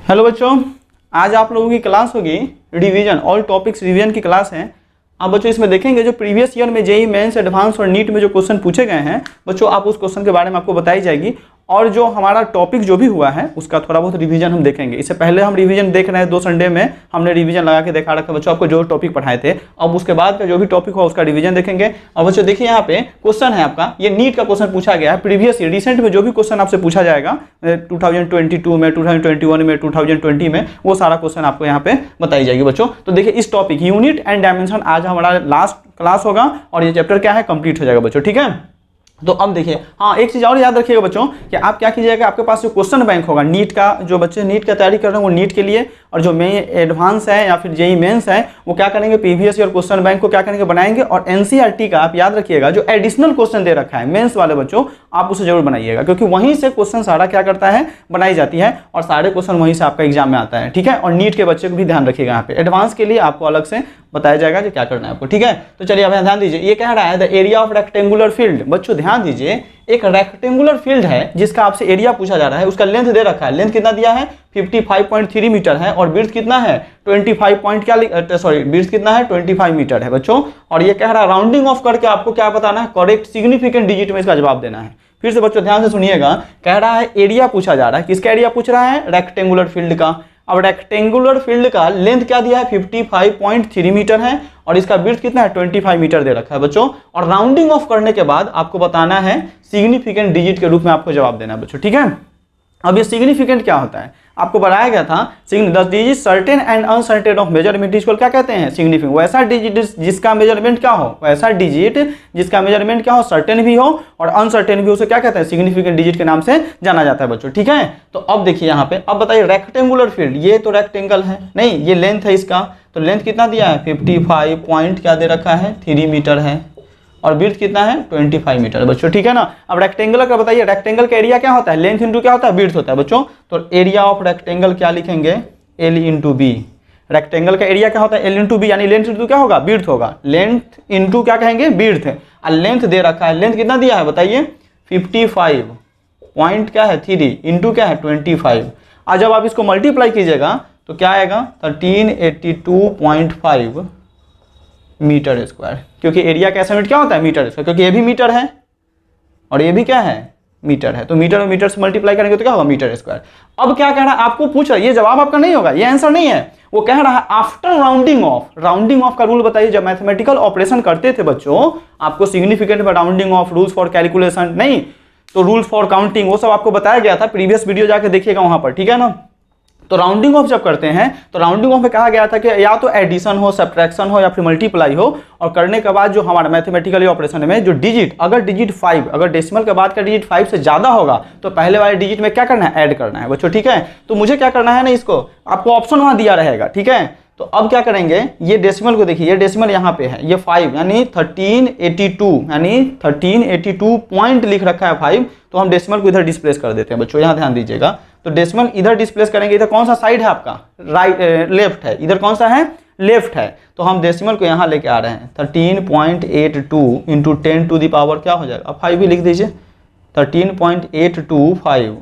Hello बच्चों, आज आप लोगों की क्लास होगी रिवीजन, ऑल टॉपिक्स रिवीजन की क्लास है। आप बच्चों इसमें देखेंगे जो प्रीवियस ईयर में जेईई मेंस, एडवांस और नीट में जो क्वेश्चन पूछे गए हैं बच्चों, आप उस क्वेश्चन के बारे में आपको बताई जाएगी। और जो हमारा टॉपिक जो भी हुआ है उसका थोड़ा बहुत रिवीजन हम देखेंगे। इससे पहले हम रिवीजन देख रहे हैं, 2 संडे में हमने रिवीजन लगा के देखा रखा बच्चों आपको जो टॉपिक पढ़ाए थे। अब उसके बाद का जो भी टॉपिक हुआ उसका रिवीजन देखेंगे। और बच्चों देखिए यहाँ पे क्वेश्चन है आपका, ये नीट का क्वेश्चन पूछा गया है प्रीवियस ईयर रिसेंट में जो भी क्वेश्चन आपसे पूछा जाएगा 2022 में, 2021 में, 2020 में, वो सारा क्वेश्चन आपको यहाँ पे बताई जाएगी बच्चों। तो देखिए इस टॉपिक यूनिट एंड डायमेंशन आज हमारा लास्ट क्लास होगा और ये चैप्टर क्या है कंप्लीट हो जाएगा बच्चों, ठीक है। तो अब देखिए, हाँ एक चीज़ और याद रखिएगा बच्चों कि आप क्या कीजिएगा, आपके पास जो क्वेश्चन बैंक होगा नीट का, जो बच्चे नीट का तैयारी कर रहे हैं वो नीट के लिए, और जो मेन एडवांस है या फिर जेईई मेंस है वो क्या करेंगे, प्रीवियस ईयर क्वेश्चन बैंक को क्या करेंगे, बनाएंगे। और एनसीईआरटी का आप याद रखिएगा जो एडिशनल क्वेश्चन दे रखा है मेंस वाले बच्चों, आप उसे जरूर बनाइएगा, क्योंकि वहीं से क्वेश्चन सारा क्या करता है, बनाई जाती है और सारे क्वेश्चन वहीं से आपका एग्जाम में आता है, ठीक है। और नीट के बच्चे को भी ध्यान रखिएगा, यहाँ पे एडवांस के लिए आपको अलग से बताया जाएगा कि क्या करना है आपको, ठीक है। तो चलिए अब ध्यान दीजिए, ये कह रहा है the area of rectangular field. बच्चों ध्यान दीजिए, एक रेक्टेंगुलर फील्ड है जिसका आपसे एरिया पूछा जा रहा है, उसका लेंथ दे रखा है। लेंथ कितना दिया है, 55.3 मीटर है, और विड्थ कितना है 25 कितना है 25 मीटर है बच्चों। और ये कह रहा है राउंडिंग ऑफ करके आपको क्या बताना है, करेक्ट सिग्निफिकेंट डिजिट में इसका जवाब देना है। फिर से बच्चों ध्यान से सुनिएगा, कह रहा है एरिया पूछा जा रहा है, किसका एरिया पूछ रहा है, रेक्टेंगुलर फील्ड का। अब रेक्टेंगुलर फील्ड का लेंथ क्या दिया है 55.3 मीटर है, और इसका विड्थ कितना है 25 मीटर दे रखा है बच्चों। और राउंडिंग ऑफ करने के बाद आपको बताना है सिग्निफिकेंट डिजिट के रूप में आपको जवाब देना है बच्चों, ठीक है। अब ये सिग्निफिकेंट क्या होता है, आपको बताया गया था the digit certain and uncertain of measurement इसको क्या कहते हैं, सिग्निफिकेंट। वैसा डिजिट जिसका मेजरमेंट क्या हो, वैसा डिजिट जिसका मेजरमेंट क्या हो, सर्टेन भी हो और अनसर्टेन भी हो, उसे क्या कहते हैं, सिग्निफिकेंट डिजिट के नाम से जाना जाता है बच्चों, ठीक है। तो अब देखिए यहाँ पे, अब बताइए रेक्टेंगुलर फील्ड, ये तो रेक्टेंगल है नहीं, ये लेंथ है इसका, तो लेंथ कितना दिया है 55 पॉइंट क्या दे रखा है 3 मीटर है, और विड्थ कितना है 25 मीटर बच्चों, ठीक है ना। अब रेक्टेंगल का बताइए, रेक्टेंगल का एरिया क्या होता है, लेंथ इंटू क्या होता है, विड्थ होता है बच्चों। तो एरिया ऑफ रेक्टेंगल क्या लिखेंगे, L इंटू बी। रेक्टेंगल का एरिया क्या होता है, L इंटू बी, यानी लेंथ इंटू क्या होगा, विड्थ होगा। लेंथ इंटू क्या कहेंगे, विड्थ। और लेंथ दे रखा है, लेंथ कितना दिया है बताइए 55 पॉइंट क्या है 3 इंटू क्या है 25। और जब आप इसको मल्टीप्लाई कीजिएगा तो क्या आएगा 1382.5 मीटर स्क्वायर, क्योंकि एरिया का यूनिट क्या होता है मीटर स्क्वायर, क्योंकि ये भी मीटर है और ये भी क्या है मीटर है, तो मीटर और मीटर से मल्टीप्लाई करेंगे तो क्या होगा मीटर स्क्वायर। अब क्या कह रहा है, आपको पूछ रहा है, ये जवाब आपका नहीं होगा, ये आंसर नहीं है, वो कह रहा है after rounding off. Rounding off का रूल बताइए, जब मैथमेटिकल ऑपरेशन करते थे बच्चों, आपको सिग्निफिकेंट में rounding off, rules for calculation नहीं तो रूल्स फॉर काउंटिंग, वो सब आपको बताया गया था, प्रीवियस वीडियो जाके देखिएगा वहां पर, ठीक है ना। तो राउंडिंग ऑफ जब करते हैं तो राउंडिंग ऑफ में कहा गया था कि या तो एडिशन हो, सब्ट्रैक्शन हो या फिर मल्टीप्लाई हो, और करने के बाद जो हमारा मैथमेटिकली ऑपरेशन में जो डिजिट, अगर डिजिट 5, अगर डेसिमल के बाद का डिजिट 5 से ज्यादा होगा तो पहले वाले डिजिट में क्या करना है, ऐड करना है बच्चों, ठीक है। तो मुझे क्या करना है ना, इसको आपको ऑप्शन वहां दिया रहेगा, ठीक है। तो अब क्या करेंगे, ये डेसिमल को देखिए, ये डेसिमल यहाँ पे है, ये 5 यानी 1382, यानी 1382 पॉइंट लिख रखा है 5, तो हम डेसिमल को इधर डिस्प्लेस कर देते हैं बच्चों, यहाँ ध्यान दीजिएगा। तो डेसिमल इधर डिस्प्लेस करेंगे, इधर कौन सा साइड है आपका, राइट लेफ्ट है, इधर कौन सा है लेफ्ट है, तो हम डेसिमल को यहाँ लेके आ रहे हैं 13.82 इंटू 10 टू द पावर क्या हो जाएगा, 5 भी लिख दीजिए, 13.825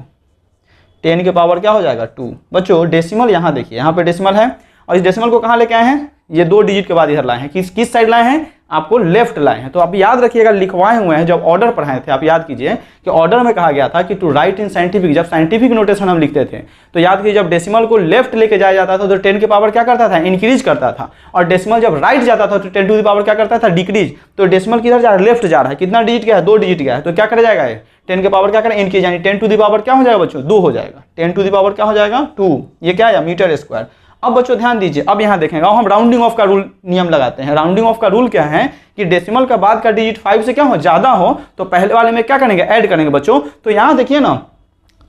10 के पावर क्या हो जाएगा 2 बच्चों। डेसिमल यहाँ देखिए, यहाँ पे डेसिमल है, और इस डेसिमल को कहाँ लेके आए हैं, ये 2 डिजिट के बाद इधर लाए हैं, किस साइड लाए हैं, आपको लेफ्ट लाए हैं। तो आप याद रखिएगा, लिखवाए हुए हैं, जब ऑर्डर पढ़ाए थे आप याद कीजिए कि ऑर्डर में कहा गया था कि टू राइट इन साइंटिफिक, जब साइंटिफिक नोटेशन हम लिखते थे तो याद कीजिए, जब डेसिमल को लेफ्ट लेके जाया जाता था तो 10 के पावर क्या करता था, इंक्रीज करता था, और डेसिमल जब राइट जाता था तो 10 टू द पावर क्या करता था, डिक्रीज। तो डेसिमल किधर जा रहा है, लेफ्ट जा रहा है, कितना डिजिट गया है 2 डिजिट गया है, तो क्या कर जाएगा ये 10 के पावर क्या करें, इंक्रीज, यानी 10 टू द पावर क्या हो जाएगा बच्चों 2 हो जाएगा, 10 टू द पावर क्या हो जाएगा 2, ये क्या है मीटर स्क्वायर। अब बच्चों ध्यान दीजिए, अब यहाँ देखेंगे, हम राउंडिंग ऑफ का रूल नियम लगाते हैं। राउंडिंग ऑफ का रूल क्या है कि डेसिमल का बाद का डिजिट 5 से क्या हो ज्यादा हो तो पहले वाले में क्या करेंगे, ऐड करेंगे बच्चों। तो यहाँ देखिए ना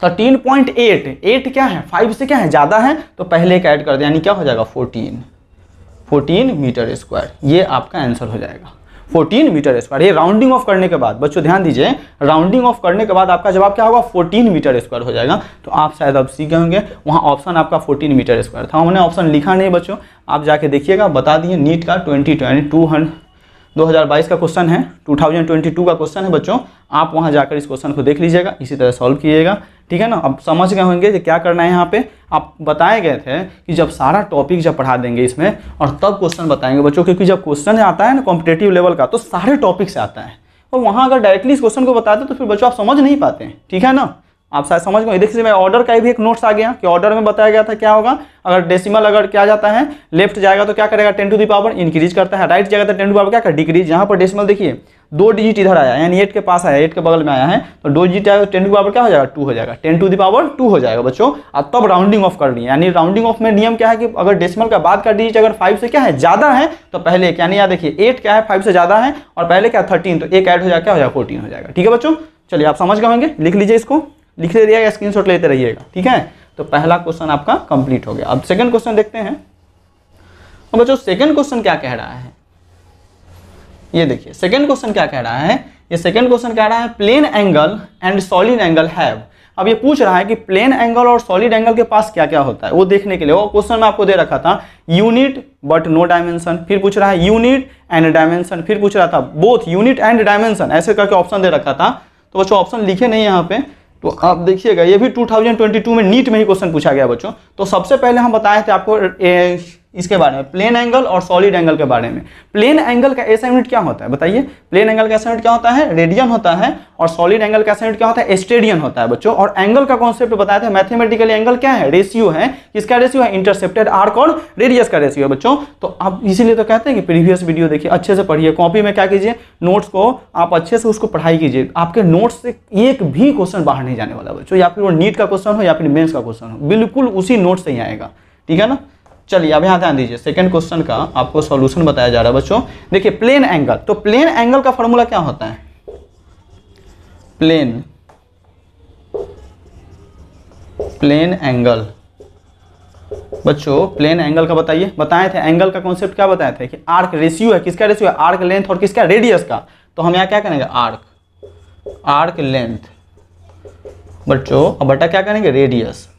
13.8 क्या है 5 से क्या है ज्यादा है, तो पहले का ऐड कर दे, यानी क्या हो जाएगा 14 मीटर स्क्वायर, ये आपका आंसर हो जाएगा 14 मीटर स्क्वायर। ये राउंडिंग ऑफ करने के बाद बच्चों ध्यान दीजिए, राउंडिंग ऑफ करने के बाद आपका जवाब क्या होगा 14 मीटर स्क्वायर हो जाएगा। तो आप शायद अब सीखे होंगे, वहाँ ऑप्शन आपका 14 मीटर स्क्वायर था, हमने ऑप्शन लिखा नहीं बच्चों, आप जाके देखिएगा, बता दिए नीट का 2022 का क्वेश्चन है, 2022 का क्वेश्चन है बच्चों। आप वहाँ जाकर इस क्वेश्चन को देख लीजिएगा, इसी तरह सॉल्व कीजिएगा, ठीक है ना। अब समझ गए होंगे कि क्या करना है। यहाँ पे आप बताए गए थे कि जब सारा टॉपिक जब पढ़ा देंगे इसमें और तब क्वेश्चन बताएंगे बच्चों, क्योंकि जब क्वेश्चन आता है ना कॉम्पिटेटिव लेवल का तो सारे टॉपिक से आता है, और वहाँ अगर डायरेक्टली इस क्वेश्चन को बताते तो फिर बच्चों आप समझ नहीं पाते हैं, ठीक है ना। आप शायद समझ गए। देखिए मैं ऑर्डर का भी एक नोट्स आ गया कि ऑर्डर में बताया गया था क्या होगा, अगर डेसिमल अगर क्या जाता है लेफ्ट जाएगा तो क्या करेगा 10 टू द पावर इंक्रीज करता है, राइट जाएगा तो 10 टू द पावर क्या कर डिक्रीज। यहाँ पर डेसिमल देखिए 2 डिजिट इधर आया यानी 8 के पास आया, 8 के बगल में आया है तो 2 डिजिट आएगा तो 10 टू द पावर क्या हो जाएगा 2 हो जाएगा, 10 टू द पावर 2 हो जाएगा बच्चों। और तब राउंडिंग ऑफ कर लिए, यानी राउंडिंग ऑफ में नियम क्या है कि अगर डेसिमल का बाद का डिजिट अगर 5 से क्या है ज्यादा है तो पहले एक, यानी यहाँ देखिए 8 क्या है 5 से ज्यादा है और पहले क्या 13, तो एक ऐड हो जाएगा क्या हो जाएगा 14 हो जाएगा, ठीक है बच्चों। चलिए आप समझ गए होंगे, लिख लीजिए, इसको लिख रहिएगा, स्क्रीनशॉट लेते रहिएगा, ठीक है। तो पहला क्वेश्चन आपका कंप्लीट हो गया। अब सेकंड क्वेश्चन देखते हैं। अब बच्चों सेकंड क्वेश्चन क्या कह रहा है, ये देखिए सेकंड क्वेश्चन क्या कह रहा है। ये सेकंड क्वेश्चन कह रहा है plane angle and solid angle have. अब ये पूछ रहा है कि प्लेन एंगल और सॉलिड एंगल के पास क्या क्या होता है, वो देखने के लिए वो क्वेश्चन में आपको दे रखा था यूनिट बट नो डायमेंशन, फिर पूछ रहा है यूनिट एंड डायमेंशन, फिर पूछ रहा था बोथ यूनिट एंड डायमेंशन, ऐसे करके ऑप्शन दे रखा था। तो बच्चों ऑप्शन लिखे नहीं यहाँ पे, तो आप देखिएगा ये भी 2022 में नीट में ही क्वेश्चन पूछा गया बच्चों। तो सबसे पहले हम बताए थे आपको इसके बारे में, प्लेन एंगल और सॉलिड एंगल के बारे में। प्लेन एंगल का एसआई यूनिट क्या होता है बताइए, प्लेन एंगल का एसआई यूनिट क्या होता है रेडियन होता है, और सॉलिड एंगल का एसआई यूनिट क्या होता है स्टेडियन होता है बच्चों। और एंगल का कॉन्सेप्ट बताया था मैथमेटिकली, एंगल क्या है रेशियो है, किसका रेशियो है इंटरसेप्टेड आर्क और रेडियस का रेशियो है बच्चों। तो आप इसीलिए तो कहते हैं कि प्रीवियस वीडियो देखिए, अच्छे से पढ़िए, कॉपी में क्या कीजिए नोट्स को आप अच्छे से उसको पढ़ाई कीजिए, आपके नोट्स से एक भी क्वेश्चन बाहर नहीं जाने वाला बच्चों, या फिर वो नीट का क्वेश्चन हो या फिर मेंस का क्वेश्चन हो, बिल्कुल उसी नोट से ही आएगा, ठीक है ना। चलिए अब यहाँ ध्यान दीजिए, सेकंड क्वेश्चन का आपको सॉल्यूशन बताया जा रहा है बच्चों। देखिए प्लेन एंगल, तो प्लेन एंगल का फॉर्मूला क्या होता है, प्लेन एंगल बच्चों, प्लेन एंगल का बताइए, बताए थे एंगल का कॉन्सेप्ट क्या बताए थे कि आर्क रेशियो है, किसका रेशियो है आर्क लेंथ और किसका रेडियस का। तो हम यहाँ क्या करेंगे आर्क लेंथ बच्चों, अब बटा क्या करेंगे रेडियस,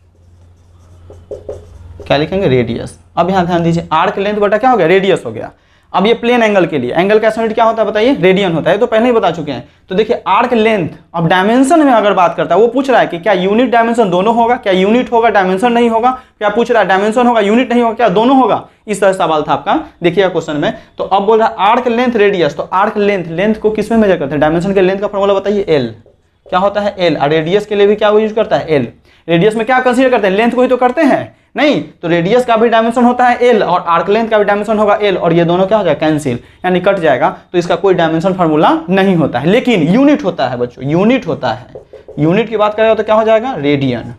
क्या लिखेंगे रेडियस। अब यहाँ ध्यान दीजिए आर्क लेंथ बटा क्या हो गया रेडियस हो गया। अब ये प्लेन एंगल के लिए एंगल का यूनिट क्या होता है बताइए रेडियन होता है, तो पहले ही बता चुके हैं। तो देखिए आर्क लेंथ, अब डायमेंशन में अगर बात करता है वो पूछ रहा है कि क्या यूनिट डायमेंशन दोनों होगा, क्या यूनिट होगा डायमेंशन नहीं होगा, क्या पूछ रहा है डायमेंशन होगा यूनिट नहीं होगा, क्या दोनों होगा, इस तरह सवाल था आपका देखिएगा क्वेश्चन में। तो अब बोल रहा है आर्क लेंथ रेडियस, तो आर्क लेंथ को किसमें मेजर करते हैं डायमेंशन के लेंथ का फॉर्मूला बताइए एल, क्या होता है एल। और रेडियस के लिए भी क्या यूज करता है एल। रेडियस में क्या कंसीडर करते हैं लेंथ को ही तो करते हैं नहीं, तो रेडियस का भी डायमेंशन होता है एल और आर्क लेंथ का भी डायमेंशन होगा एल, और ये दोनों क्या हो जाएगा कैंसिल यानी कट जाएगा, तो इसका कोई डायमेंशन फार्मूला नहीं होता है, लेकिन यूनिट होता है बच्चों, यूनिट होता है। यूनिट की बात करेगा तो क्या हो जाएगा रेडियन,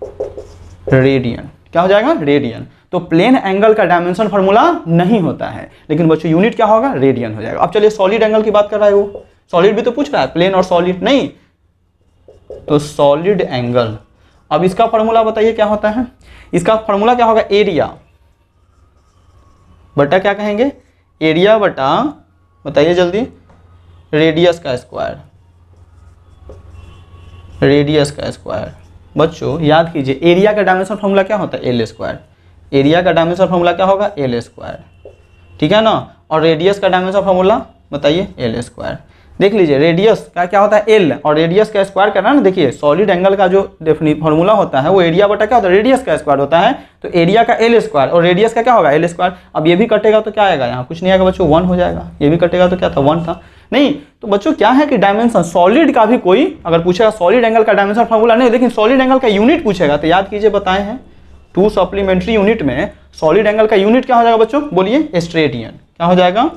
क्या हो जाएगा रेडियन। तो प्लेन एंगल का डायमेंशन फार्मूला नहीं होता है, लेकिन बच्चों यूनिट क्या होगा रेडियन हो जाएगा। अब चलिए सॉलिड एंगल की बात कर रहा है वो, सॉलिड भी तो पूछ रहा है प्लेन और सॉलिड नहीं, तो सॉलिड एंगल। अब इसका फॉर्मूला बताइए क्या होता है, इसका फॉर्मूला क्या होगा एरिया बटा क्या कहेंगे एरिया बटा बताइए जल्दी रेडियस का स्क्वायर, रेडियस का स्क्वायर। बच्चों याद कीजिए एरिया का डायमेंशन फॉर्मूला क्या होता है एल स्क्वायर, एरिया का डायमेंशन फॉर्मूला क्या होगा एल स्क्वायर, ठीक है ना। और रेडियस का डायमेंशन फॉर्मूला बताइए एल स्क्वायर। देख लीजिए रेडियस का क्या होता है एल और रेडियस का स्क्वायर करना ना, देखिए सॉलिड एंगल का जो फॉर्मूला होता है वो एरिया बटा क्या होता है रेडियस का स्क्वायर होता है, तो एरिया का एल स्क्वायर और रेडियस का क्या होगा एल स्क्वायर। अब ये भी कटेगा तो क्या आएगा यहाँ कुछ नहीं आएगा बच्चों 1 हो जाएगा, ये भी कटेगा तो क्या था 1 था नहीं। तो बच्चों क्या है कि डायमेंशन सॉलिड का भी कोई अगर पूछेगा सॉलिड एंगल का डायमेंशन फॉर्मूला नहीं, लेकिन सॉलिड एंगल का यूनिट पूछेगा तो याद कीजिए बताए हैं 2 सप्लीमेंट्री यूनिट में सॉलिड एंगल का यूनिट क्या हो जाएगा बच्चों बोलिए स्ट्रेडियन, क्या हो जाएगा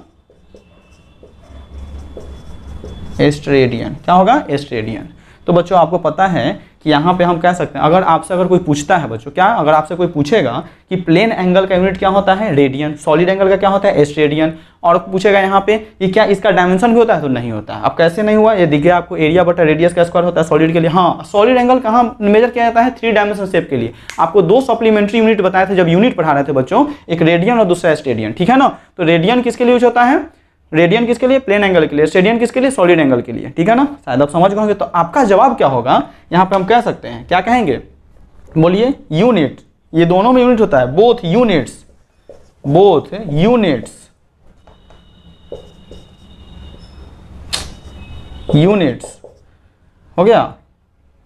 स्ट्रेडियन, क्या होगा स्ट्रेडियन। तो बच्चों आपको पता है कि यहाँ पे हम कह सकते हैं अगर आपसे अगर कोई पूछता है बच्चों क्या अगर आपसे कोई पूछेगा कि प्लेन एंगल का यूनिट क्या होता है रेडियन, सॉलिड एंगल का क्या होता है स्ट्रेडियन, और पूछेगा यहाँ पे कि क्या इसका डायमेंशन भी होता है तो नहीं होता है। अब कैसे नहीं हुआ ये दिख गया आपको, एरिया बटा रेडियस का स्क्वायर होता है सॉलिड के लिए। हाँ सॉलिड एंगल कहाँ मेजर किया जाता है 3 डायमेंशन शेप के लिए। आपको 2 सप्लीमेंट्री यूनिट बताए थे जब यूनिट पढ़ा रहे थे बच्चों, एक रेडियन और दूसरा स्ट्रेडियन, ठीक है ना। तो रेडियन किसके लिए यूज होता है रेडियन किसके लिए प्लेन एंगल के लिए, स्ट्रेडियन किसके लिए सॉलिड एंगल के लिए, ठीक है ना। शायद आप समझ गए होंगे। तो आपका जवाब क्या होगा यहाँ पे हम कह सकते हैं क्या कहेंगे बोलिए यूनिट, ये दोनों में यूनिट होता है बोथ यूनिट्स यूनिट्स हो गया,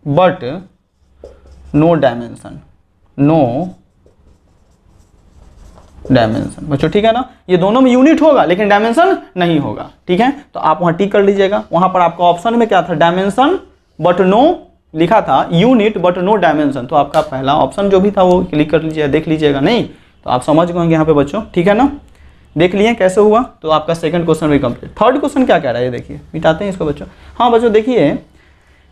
but no dimension, no dimension बच्चों, ठीक है ना। ये दोनों में यूनिट होगा लेकिन डायमेंशन नहीं होगा, ठीक है। तो आप वहां टिक कर लीजिएगा। वहां पर आपका ऑप्शन में क्या था, डायमेंशन बट नो लिखा था, यूनिट बट नो डायमेंशन। तो आपका पहला ऑप्शन जो भी था वो क्लिक कर लीजिएगा, देख लीजिएगा। नहीं तो आप समझ गए यहाँ पे बच्चों, ठीक है ना। देख लिए कैसे हुआ। तो आपका सेकंड क्वेश्चन भी कंप्लीट। थर्ड क्वेश्चन क्या कह रहा है ये देखिए, मिटाते हैं इसको बच्चों। हाँ बच्चों देखिए,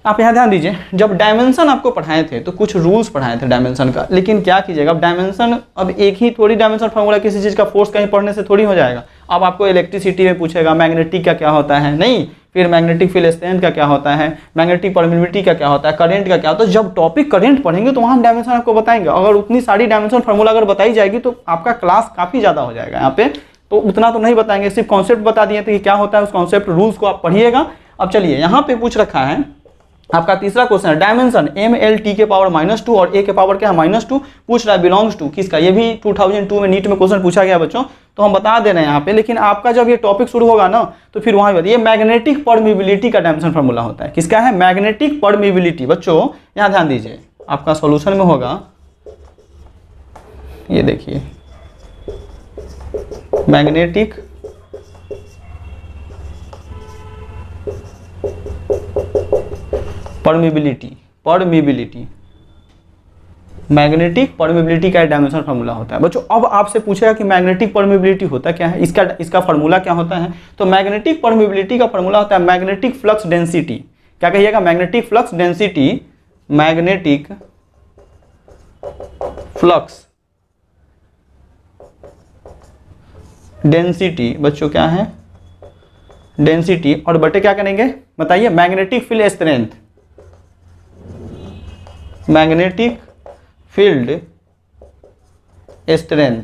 आप यहाँ ध्यान दीजिए, जब डायमेंशन आपको पढ़ाए थे तो कुछ रूल्स पढ़ाए थे डायमेंशन का, लेकिन क्या कीजिएगा, अब डायमेंशन, अब एक ही थोड़ी डायमेंशन फार्मूला किसी चीज़ का फोर्स कहीं पढ़ने से थोड़ी हो जाएगा। अब आपको इलेक्ट्रिसिटी में पूछेगा मैग्नेटिक का क्या होता है, नहीं, फिर मैग्नेटिक फील्ड स्ट्रेंथ का क्या होता है, मैग्नेटिक परमिटिविटी का क्या होता है, करंट का क्या होता है। जब टॉपिक करंट पढ़ेंगे तो वहाँ डायमेंशन आपको बताएंगे। अगर उतनी सारी डायमेंशन फार्मूला अगर बताई जाएगी तो आपका क्लास काफ़ी ज़्यादा हो जाएगा यहाँ पे। तो उतना तो नहीं बताएंगे, सिर्फ कॉन्सेप्ट बता दिए थे कि क्या होता है, उस कॉन्सेप्ट रूल्स को आप पढ़िएगा। अब चलिए यहाँ पे पूछ रखा है आपका तीसरा क्वेश्चन है, डायमेंशन ML T के पावर -2 और A के पावर क्या है -2 पूछ रहा है, बिलोंग्स टू किसका। ये भी 2002 में नीट में क्वेश्चन पूछा गया बच्चों, तो हम बता दे रहे हैं यहाँ पे। लेकिन आपका जब ये टॉपिक शुरू होगा ना तो फिर वहाँ ये मैग्नेटिक परमिबिलिटी का डायमेंशन फार्मूला होता है। किसका है, मैग्नेटिक परमिबिलिटी। बच्चों यहाँ ध्यान दीजिए, आपका सोल्यूशन में होगा, ये देखिए, मैग्नेटिक परमिबिलिटी, मैग्नेटिक परमिबिलिटी का डायमेंशन फार्मूला होता है बच्चों। अब आपसे पूछेगा कि मैग्नेटिक परमिबिलिटी होता क्या है, इसका फार्मूला क्या होता है। तो मैग्नेटिक परमिबिलिटी का फार्मूला होता है मैग्नेटिक फ्लक्स डेंसिटी। क्या कहिएगा, magnetic flux density, magnetic flux density बच्चों क्या है, डेंसिटी, और बटे क्या करेंगे बताइए, magnetic field strength, magnetic field strength,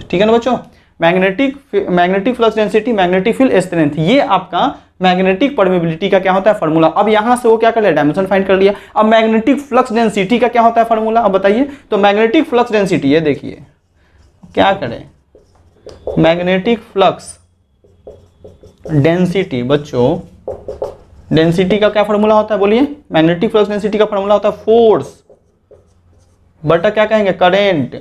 ठीक है ना बच्चों। Magnetic flux density, magnetic field strength, ये आपका मैग्नेटिक परमिबिलिटी का क्या होता है फार्मूला। अब यहां से वो क्या कर लिया, डायमेंशन फाइंड कर लिया। अब मैग्नेटिक फ्लक्स डेंसिटी का क्या होता है फार्मूला, अब बताइए। तो मैग्नेटिक फ्लक्स डेंसिटी, ये देखिए क्या करें, मैग्नेटिक फ्लक्स डेंसिटी बच्चों, डेंसिटी का क्या फार्मूला होता है बोलिए, मैग्नेटिक फ्लक्स डेंसिटी का फार्मूला होता है फोर्स बटा क्या कहेंगे, करेंट,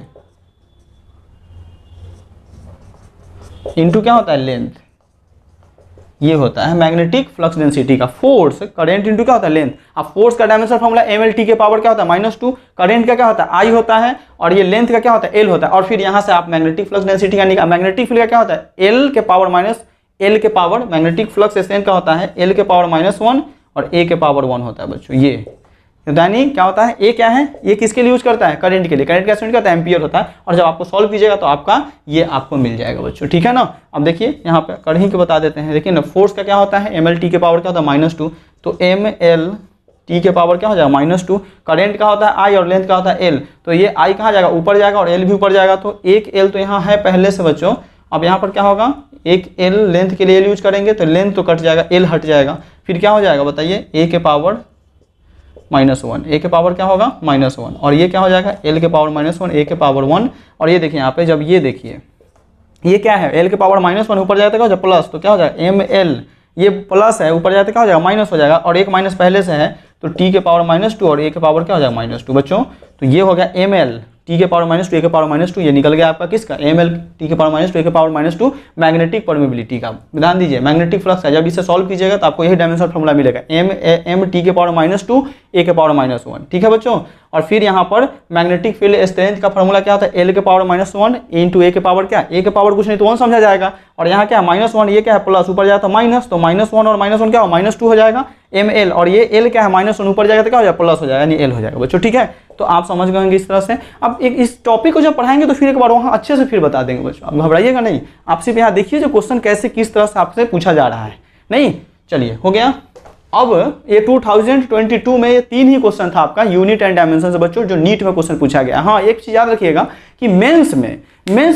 इनटू क्या होता है, लेंथ। ये होता है मैग्नेटिक फ्लक्स डेंसिटी का फोर्स, करेंट इनटू क्या होता है, लेंथ। अब फोर्स का डायमेंशन फार्मूला ML T के पावर क्या होता है -2, करेंट का क्या होता है I होता है, और ये लेंथ का क्या होता है L होता है। और फिर यहां से आप मैग्नेटिक फ्लक्स डेंसिटी का निकाल, मैग्नेटिक फील्ड का क्या होता है L के पावर माइनस L के पावर, मैग्नेटिक फ्लक्स स्ट्रेंथ का होता है L के पावर -1 और A के पावर 1 होता है बच्चों। ये यानी क्या होता है, ए क्या है, ये किसके लिए यूज करता है, करंट के लिए। करंट का यूज करता है एम्पियर होता है। और जब आपको सॉल्व कीजिएगा तो आपका ये आपको मिल जाएगा बच्चों, ठीक है ना। अब देखिए यहाँ पे कर ही के बता देते हैं। देखिए ना, फोर्स का क्या होता है, ML T के पावर क्या होता है -2, तो ML T के पावर क्या हो जाएगा -2। करेंट का होता है I और लेंथ का होता है L, तो ये I कहाँ जाएगा, ऊपर जाएगा, और L भी ऊपर जाएगा। तो एक L तो यहाँ है पहले से बच्चों। अब यहाँ पर क्या होगा, एक L लेंथ के लिए L यूज करेंगे तो लेंथ तो कट जाएगा, L हट जाएगा। फिर क्या हो जाएगा बताइए, A के पावर -1, A के पावर क्या होगा -1, और ये क्या हो जाएगा L के पावर -1, A के पावर 1। और ये देखिए यहाँ पे, जब ये देखिए ये क्या है, L के पावर -1 ऊपर जाता क्या हो जाएगा प्लस, तो क्या हो जाएगा ML, ये प्लस है, ऊपर जाते क्या हो जाएगा माइनस हो जाएगा, और एक माइनस पहले से है तो T के पावर -2 और A के पावर क्या हो जाएगा -2 बच्चों। तो ये हो गया ML T के पावर -2 A के पावर -2, ये निकल गया आपका किसका, ML T के पावर -2 A के पावर -2 मैग्नेटिक परमिबिलिटी का। ध्यान दीजिए, मैग्नेटिक फ्लक्स है, जब इसे सॉल्व कीजिएगा तो आपको यही डायमेंशन फॉर्मूला मिलेगा, M T के पावर -2 A के पावर -1, ठीक है बच्चों। और फिर यहाँ पर मैग्नेटिक फील्ड स्ट्रेंथ का फॉर्मूला क्या होता है, L के पावर -1 इंटू A के पावर क्या, A के पावर कुछ नहीं तो 1 समझा जाएगा, और यहाँ क्या -1, ये क्या है प्लस, ऊपर जाए तो माइनस, तो -1 और -1 क्या हो -2 हो जाएगा ML, और ये L क्या है -1 ऊपर जाएगा तो क्या हो जाएगा प्लस हो जाएगा, यानी L हो जाएगा बच्चों, ठीक है। तो आप समझ गए इस तरह से। अब एक इस टॉपिक को जब पढ़ाएंगे तो फिर एक बार वहाँ अच्छे से फिर बता देंगे बच्चों, आप घबराइएगा नहीं। आप सिर्फ यहाँ देखिए जो क्वेश्चन कैसे किस तरह से आपसे पूछा जा रहा है, नहीं चलिए हो गया। अब ये 2022 में ये 3 ही क्वेश्चन था आपका यूनिट एंड डायमेंशन से बच्चों, जो नीट में क्वेश्चन पूछा गया। हाँ एक चीज याद रखिएगा कि मेंस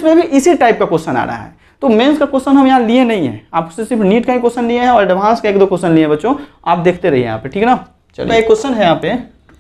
में भी इसी टाइप का क्वेश्चन आ रहा है। तो मेंस का क्वेश्चन हम यहाँ लिए नहीं है, आपसे सिर्फ नीट का ही क्वेश्चन लिए हैं और एडवांस का 1-2 क्वेश्चन लिए बच्चों, आप देखते रहिए यहाँ पे, ठीक है ना। चलिए एक क्वेश्चन है यहाँ पे,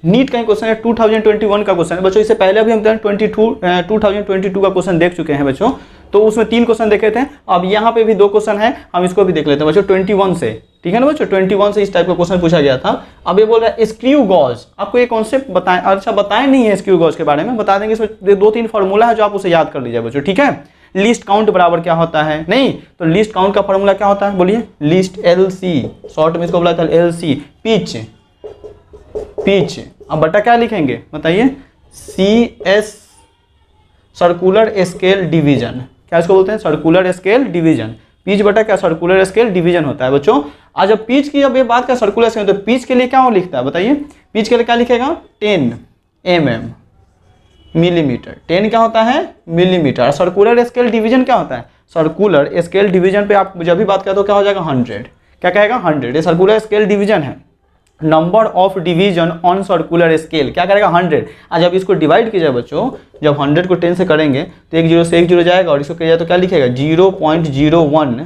नीट का ही क्वेश्चन है, 2021 का क्वेश्चन है बच्चों। इससे पहले भी हम 2022 का क्वेश्चन देख चुके हैं बच्चों। तो उसमें 3 क्वेश्चन देखे थे। अब यहाँ पे भी 2 क्वेश्चन है, हम इसको भी देख लेते हैं बच्चों 21 से, ठीक है ना बच्चों, 21 से इस टाइप का क्वेश्चन पूछा गया था। अब ये बोल रहा है स्क्रू गॉज, आपको ये कॉन्सेप्ट बताएं, अच्छा बताएं नहीं है स्क्रू गॉज के बारे में, बता देंगे। इसमें 2-3 फॉर्मूला है जो आप उसे याद कर लीजिए बच्चों, ठीक है। लिस्ट काउंट बराबर क्या होता है, नहीं तो लिस्ट काउंट का फॉर्मूला क्या होता है बोलिए, लिस्ट LC, शॉर्ट में इसको बोला था LC, पिच, पिच, अब बटा क्या लिखेंगे बताइए, CS, सर्कुलर स्केल डिवीजन, क्या इसको बोलते हैं, सर्कुलर स्केल डिवीजन। पिच बटा क्या, सर्कुलर स्केल डिवीजन होता है बच्चों। आज जब पिच की जब ये बात का सर्कुलर स्केल, तो पिच के लिए क्या हो लिखता है बताइए, पिच के लिए क्या लिखेगा 10 mm, मिलीमीटर, 10 क्या होता है मिलीमीटर। सर्कुलर स्केल डिवीजन क्या होता है, सर्कुलर स्केल डिवीजन पे आप जब भी बात करें तो क्या हो जाएगा 100, क्या कहेगा 100, ये सर्कुलर स्केल डिवीजन है। Number of division on circular scale क्या करेगा 100। आज जब इसको डिवाइड किया जाए बच्चों, जब 100 को 10 से करेंगे तो 1 0 से 1 0 जाएगा, और इसको किया जाए तो क्या लिखेगा 0.01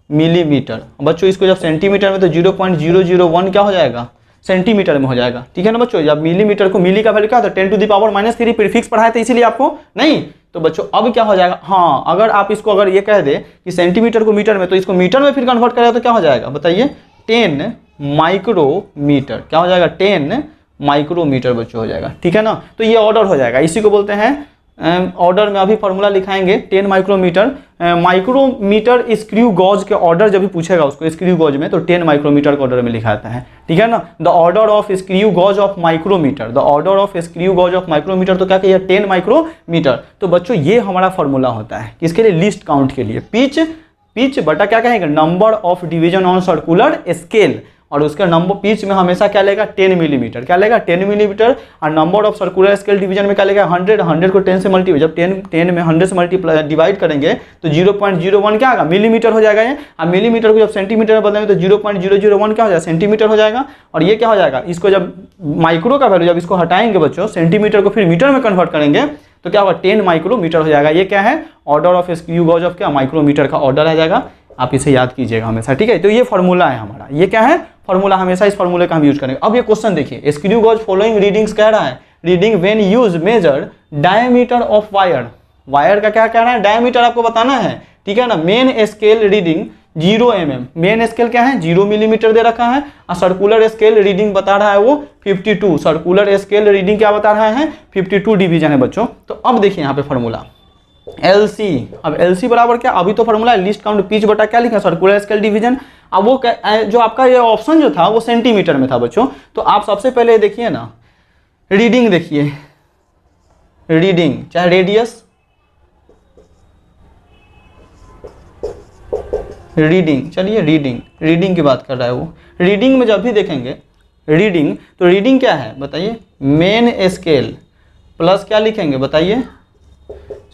मिलीमीटर। बच्चों इसको जब सेंटीमीटर में तो 0.001 क्या हो जाएगा, सेंटीमीटर में हो जाएगा, ठीक है ना बच्चों। जब मिलीमीटर को, मिली का वैल्यू क्या होता है 10⁻³ प्रीफिक्स पढ़ाए थे इसीलिए आपको, नहीं तो बच्चों अब क्या हो जाएगा, हाँ अगर आप इसको अगर ये कह दे कि सेंटीमीटर को मीटर में, तो इसको मीटर में फिर कन्वर्ट करेगा तो क्या हो जाएगा बताइए 10 माइक्रोमीटर, क्या हो जाएगा 10 माइक्रोमीटर बच्चों हो जाएगा, ठीक है ना। तो ये ऑर्डर हो जाएगा, इसी को बोलते हैं ऑर्डर में अभी फॉर्मूला लिखाएंगे 10 माइक्रोमीटर। माइक्रोमीटर स्क्रू गॉज के ऑर्डर जब भी पूछेगा उसको स्क्रू गॉज में, तो 10 माइक्रोमीटर के ऑर्डर में लिखा जाता है, ठीक है ना। The order of screw gauge of micrometre, the order of screw gauge of micrometre, तो क्या कहिए 10 माइक्रोमीटर। तो बच्चों ये हमारा फॉर्मूला होता है किसके लिए, लिस्ट काउंट के लिए। पिच, पिच बटा क्या कहेंगे number of division on circular scale, और उसका नंबर पिच में हमेशा क्या लेगा 10 मिलीमीटर, क्या लेगा 10 मिलीमीटर, और number of circular scale division में क्या लेगा 100, 100 को 10 से मल्टीप्लाई, जब 10 में 100 से मल्टीप्लाई डिवाइड करेंगे तो 0.01 क्या आएगा मिलीमीटर हो जाएगा ये, और मिलीमीटर को जब सेंटीमीटर में बदलेंगे तो 0.001 क्या हो जाएगा सेंटीमीटर हो जाएगा। और ये क्या हो जाएगा, इसको जब माइक्रो का वैल्यू जब इसको हटाएंगे बच्चों, सेंटीमीटर को फिर मीटर में कन्वर्ट करेंगे तो क्या होगा 10 माइक्रोमीटर हो जाएगा। ये क्या है order of screw gauge of क्या माइक्रोमीटर का ऑर्डर आ जाएगा, आप इसे याद कीजिएगा हमेशा, ठीक है। तो ये फॉर्मूला है हमारा, ये क्या है फॉर्मूला, हमेशा इस फॉर्मूले का हम यूज करेंगे। अब ये क्वेश्चन देखिए, स्क्रू गॉज फॉलोइंग रीडिंग्स कह रहा है, reading when use major diameter of wire, wire का क्या कह रहा है डायमीटर आपको बताना है, ठीक है ना। Main scale reading 0 mm, main scale क्या है 0 मिलीमीटर दे रखा है, और सर्कुलर स्केल रीडिंग बता रहा है वो 52, सर्कुलर स्केल रीडिंग क्या बता रहा है 52 डिवीजन है बच्चों। तो अब देखिए यहाँ पे फॉर्मूला LC, अब LC बराबर क्या, अभी तो फॉर्मूला लिस्ट काउंट पिच बटा क्या लिखा सर्कुलर स्केल डिवीजन। अब वो जो आपका ये ऑप्शन जो था वो सेंटीमीटर में था बच्चों, तो आप सबसे पहले देखिए ना रीडिंग, देखिए रीडिंग चाहे रेडियस, रीडिंग, चलिए रीडिंग की बात कर रहा है वो, रीडिंग में जब भी देखेंगे रीडिंग, तो रीडिंग क्या है बताइए मेन स्केल प्लस क्या लिखेंगे बताइए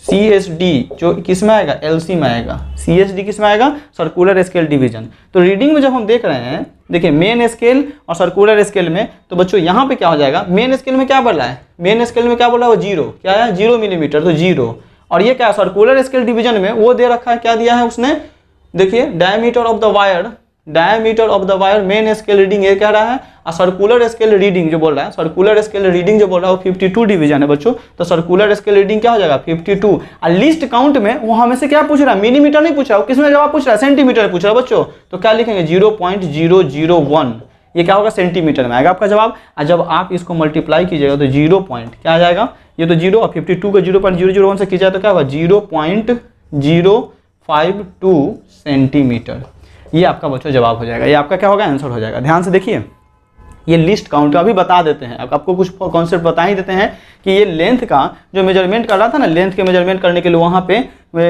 CSD, जो किस में आएगा LC में आएगा, CSD किस में आएगा सर्कुलर स्केल डिवीजन। तो रीडिंग में जब हम देख रहे हैं देखिए मेन स्केल और सर्कुलर स्केल में, तो बच्चों यहाँ पे क्या हो जाएगा मेन स्केल में क्या बोल रहा है, मेन स्केल में क्या बोल रहा है वो 0, क्या है 0 मिलीमीटर, तो 0। और ये क्या सर्कुलर स्केल डिवीजन में वो दे रखा है, क्या दिया है उसने, देखिए diameter of the wire, diameter of the wire main scale reading ये कह रहा है, और सर्कुलर स्केल रीडिंग जो बोल रहा है, सर्कुलर स्केल रीडिंग जो बोल रहा है वो 52 डिवीजन है बच्चों। तो सर्कुलर स्केल रीडिंग क्या हो जाएगा 52। और लिस्ट काउंट में वो हमें से क्या पूछ रहा है मिलीमीटर नहीं पूछा, वो किसमें जवाब पूछ रहा है सेंटीमीटर पूछ रहा है बच्चों। तो क्या लिखेंगे 0.001, ये क्या होगा सेंटीमीटर में आएगा आपका जवाब। और जब आप इसको मल्टीप्लाई कीजिएगा तो 0 पॉइंट क्या आ जाएगा, ये तो 0 और 52 को 0.001 से कीजिए तो क्या होगा 0.052 सेंटीमीटर, ये आपका बच्चों जवाब हो जाएगा, ये आपका क्या होगा आंसर हो जाएगा। ध्यान से देखिए ये लिस्ट काउंट अभी बता देते हैं, आपको कुछ कॉन्सेप्ट बता ही देते हैं कि ये लेंथ का जो मेजरमेंट कर रहा था ना, लेंथ के मेजरमेंट करने के लिए वहाँ पे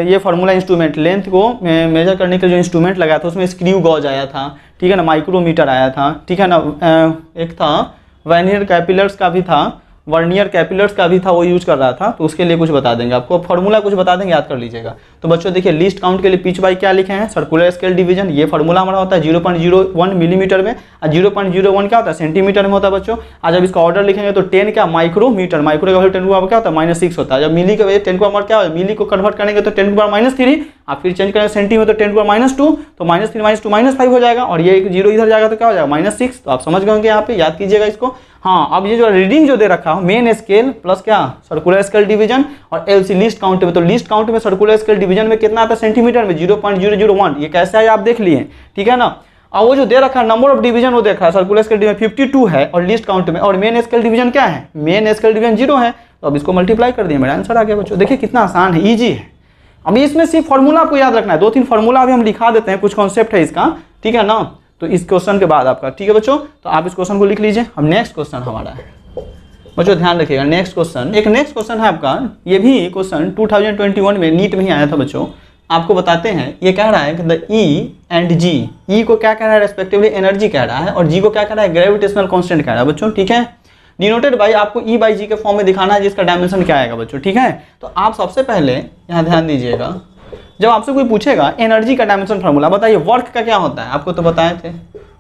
ये फार्मूला इंस्ट्रूमेंट, लेंथ को मेजर करने के लिए जो इंस्ट्रूमेंट लगाया था उसमें स्क्रू गॉज आया था, ठीक है ना, माइक्रोमीटर आया था, ठीक है ना, एक था वर्नियर कैपिलर्स का भी था, वर्नियर कैपिलर्स का भी था, वो यूज कर रहा था, तो उसके लिए कुछ बता देंगे आपको, फॉर्मूला कुछ बता देंगे, याद कर लीजिएगा। तो बच्चों देखिए लिस्ट काउंट के लिए पिच बाई क्या लिखे हैं सर्कुलर स्केल डिवीजन, ये फॉर्मूला हमारा होता है 0.01 मिलीमीटर में, और 0.01 क्या होता है सेंटीमीटर में होता है बच्चों। आज जब इसका ऑर्डर लिखेंगे तो 10 क्या माइक्रोमीटर, माइक्रो का वैल्यू 10 का क्या होता है -6 होता है। जब मिली का वैल्यू 10 का क्या होता है, मिली को कन्वर्ट करेंगे तो 10 का -3, आप फिर चेंज करेंगे सेंटी में तो 10 का -2, तो -3 -2 -5 हो जाएगा, और ये 0 इधर जाएगा तो क्या हो जाएगा -6। तो आप समझ गए होंगे यहाँ पे, याद कीजिएगा इसको। हाँ अब ये जो रीडिंग जो दे रखा है मेन स्केल प्लस क्या सर्कुलर स्केल डिवीजन और LC लिस्ट काउंट में, तो लिस्ट काउंट में सर्कुलर स्केल डिवीजन डिवीजन में कितना आता है सेंटीमीटर में 0.001, ये कैसे है आप देख लिए, ठीक है ना। और वो जो दे रखा है नंबर ऑफ डिवीजन वो देखा है, सर्कुलर स्केल डिवीजन 52 है और लीस्ट काउंट में, और मेन स्केल डिवीजन क्या है, मेन स्केल डिवीजन 0 है, तो अब इसको मल्टीप्लाई कर दिए, मेरा आंसर आ गया बच्चों। देखिए कितना आसान है, ईजी है। अभी इसमें सिर्फ फॉर्मूला आपको याद रखना है, 2-3 फॉर्मूला अभी हम लिखा देते हैं, कुछ कॉन्सेप्ट है इसका, ठीक है ना। तो इस क्वेश्चन के बाद आपका, ठीक है बच्चों, तो आप इस क्वेश्चन को लिख लीजिए। अब नेक्स्ट क्वेश्चन हमारा है बच्चों, ध्यान रखिएगा। नेक्स्ट क्वेश्चन, एक नेक्स्ट क्वेश्चन है आपका, ये भी क्वेश्चन 2021 में नीट में ही आया था बच्चों। आपको बताते हैं, ये कह रहा है कि द ई एंड जी, ई को क्या कह रहा है रेस्पेक्टिवली एनर्जी कह रहा है, और जी को क्या कह रहा है ग्रेविटेशनल कांस्टेंट कह रहा है बच्चों, ठीक है। डिनोटेड बाई, आपको ई बाई जी के फॉर्म में दिखाना है, जिसका डायमेंशन क्या आएगा बच्चों, ठीक है। तो आप सबसे पहले यहाँ ध्यान दीजिएगा, जब आपसे कोई पूछेगा एनर्जी का डायमेंशन फार्मूला, बताइए वर्क का क्या होता है, आपको तो बताए थे,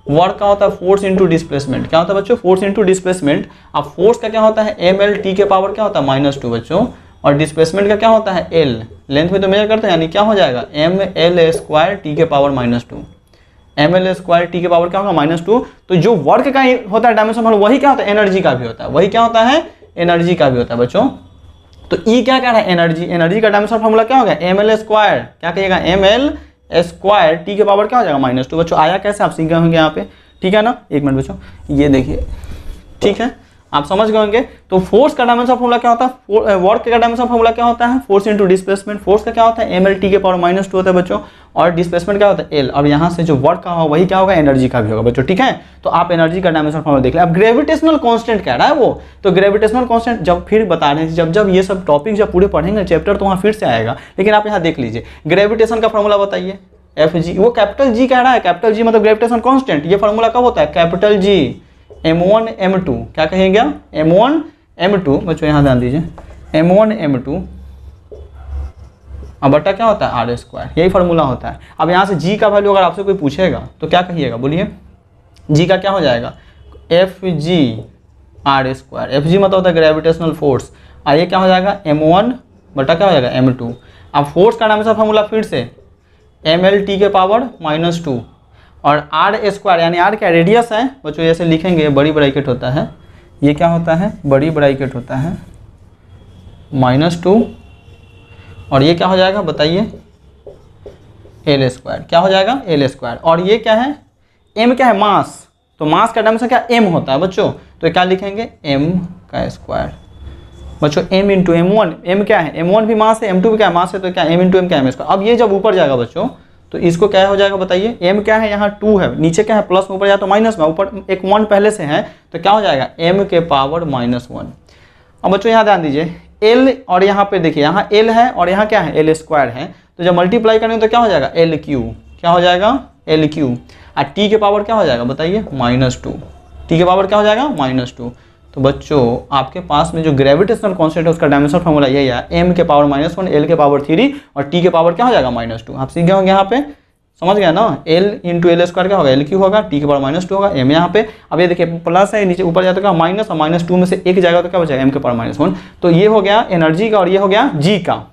वर्क का होता है फोर्स इंटू डिस्प्लेसमेंट। क्या होता है बच्चों, फोर्स इंटू डिस्प्लेसमेंट। अब फोर्स का क्या होता है ml, t के पावर क्या होता है -2 बच्चों, और डिस्प्लेसमेंट का क्या होता है l, लेंथ में तो मेजर करते हैं, यानी क्या हो जाएगा ml² t के पावर -2, ml² t के पावर क्या होगा -2। तो जो वर्क का होता है डायमेंशन वही क्या होता है एनर्जी का भी होता है, वही क्या होता है एनर्जी का भी होता है बच्चों। तो ई क्या कह रहा है एनर्जी, एनर्जी का डायमेंशन फार्मूला क्या होगा ml², क्या कहिएगा ml² t के पावर क्या हो जाएगा -2 बच्चों। आया कैसे आप सीख गए होंगे यहाँ पे, ठीक है ना। एक मिनट बच्चों, ये देखिए, ठीक है, आप समझ गए होंगे। तो फोर्स का डायमेंशन फार्मूला क्या होता है, वर्क का डायमेंशन फार्मूला क्या होता है फोर्स इंटू डिस्प्लेसमेंट। फोर्स का क्या होता है ml, t के पावर -2 होता है बच्चों, और डिस्प्लेसमेंट क्या होता है l। अब यहाँ से जो वर्क का होगा वही क्या होगा एनर्जी का भी होगा बच्चों, ठीक है। तो आप एनर्जी का डायमेंशन फार्मूला देख लें। अब ग्रेविटेशनल कांस्टेंट कह रहा है वो, तो ग्रेविटेशनल कांस्टेंट जब फिर बता रहे हैं, जब ये सब टॉपिक जब पूरे पढ़ेंगे चैप्टर तो वहाँ फिर से आएगा, लेकिन आप यहाँ देख लीजिए ग्रेविटेशन का फार्मूला बताइए Fg, वो कैपिटल G कह रहा है, कैपिटल G मतलब ग्रेविटेशन कांस्टेंट। ये फार्मूला कब होता है कैपिटल G m1 m2, क्या कहेंगे m1 m2 बच्चों, यहाँ ध्यान दीजिए m1 m2 अब बटा क्या होता है r², यही फार्मूला होता है। अब यहाँ से G का वैल्यू अगर आपसे कोई पूछेगा तो क्या कहिएगा, बोलिए। G का क्या हो जाएगा Fg r², Fg मतलब होता है ग्रेविटेशनल फोर्स, और ये क्या हो जाएगा m1 बटा क्या हो जाएगा m2। अब फोर्स का डायमेंशन फार्मूला फिर से ml, t के पावर -2, और r² यानी r क्या रेडियस है बच्चों, ऐसे लिखेंगे बड़ी ब्रैकेट होता है, ये क्या होता है बड़ी ब्रैकेट होता है -2, और ये क्या हो जाएगा बताइए l², क्या हो जाएगा l²। और ये क्या है m, क्या है मास, तो मास का डायमेंशन क्या m होता है बच्चों, तो क्या लिखेंगे m का स्क्वायर बच्चों, m इंटू m1, m क्या है m1 भी मास है, m2 भी क्या है मास है, तो क्या m इंटू m क्या m²। अब ये जब ऊपर जाएगा बच्चों तो इसको क्या हो जाएगा बताइए, m क्या है यहाँ 2 है, नीचे क्या है प्लस में, ऊपर जाए तो माइनस में, ऊपर एक 1 पहले से है, तो क्या हो जाएगा m के पावर -1। अब बच्चों यहाँ ध्यान दीजिए l, और यहाँ पे देखिए यहाँ l है और यहाँ क्या है l² है, तो जब मल्टीप्लाई करेंगे तो क्या हो जाएगा LQ, क्या हो जाएगा LQ, और t के पावर क्या हो जाएगा बताइए -2, t के पावर क्या हो जाएगा -2। तो बच्चों आपके पास में जो ग्रेविटेशनल कांस्टेंट है उसका डायमेंशन फार्मूला यही है m के पावर -1, l के पावर 3 और t के पावर क्या हो जाएगा -2। आप सीख गए होंगे यहाँ पे, समझ गया ना। l इंटू l² क्या होगा LQ होगा, t के पावर -2 होगा, m यहाँ पे। अब ये देखिए प्लस है, नीचे ऊपर जाए तो क्या माइनस, और -2 में से एक जाएगा तो क्या बचेगा m के पावर -1। तो ये हो गया एनर्जी का, और ये हो गया g का,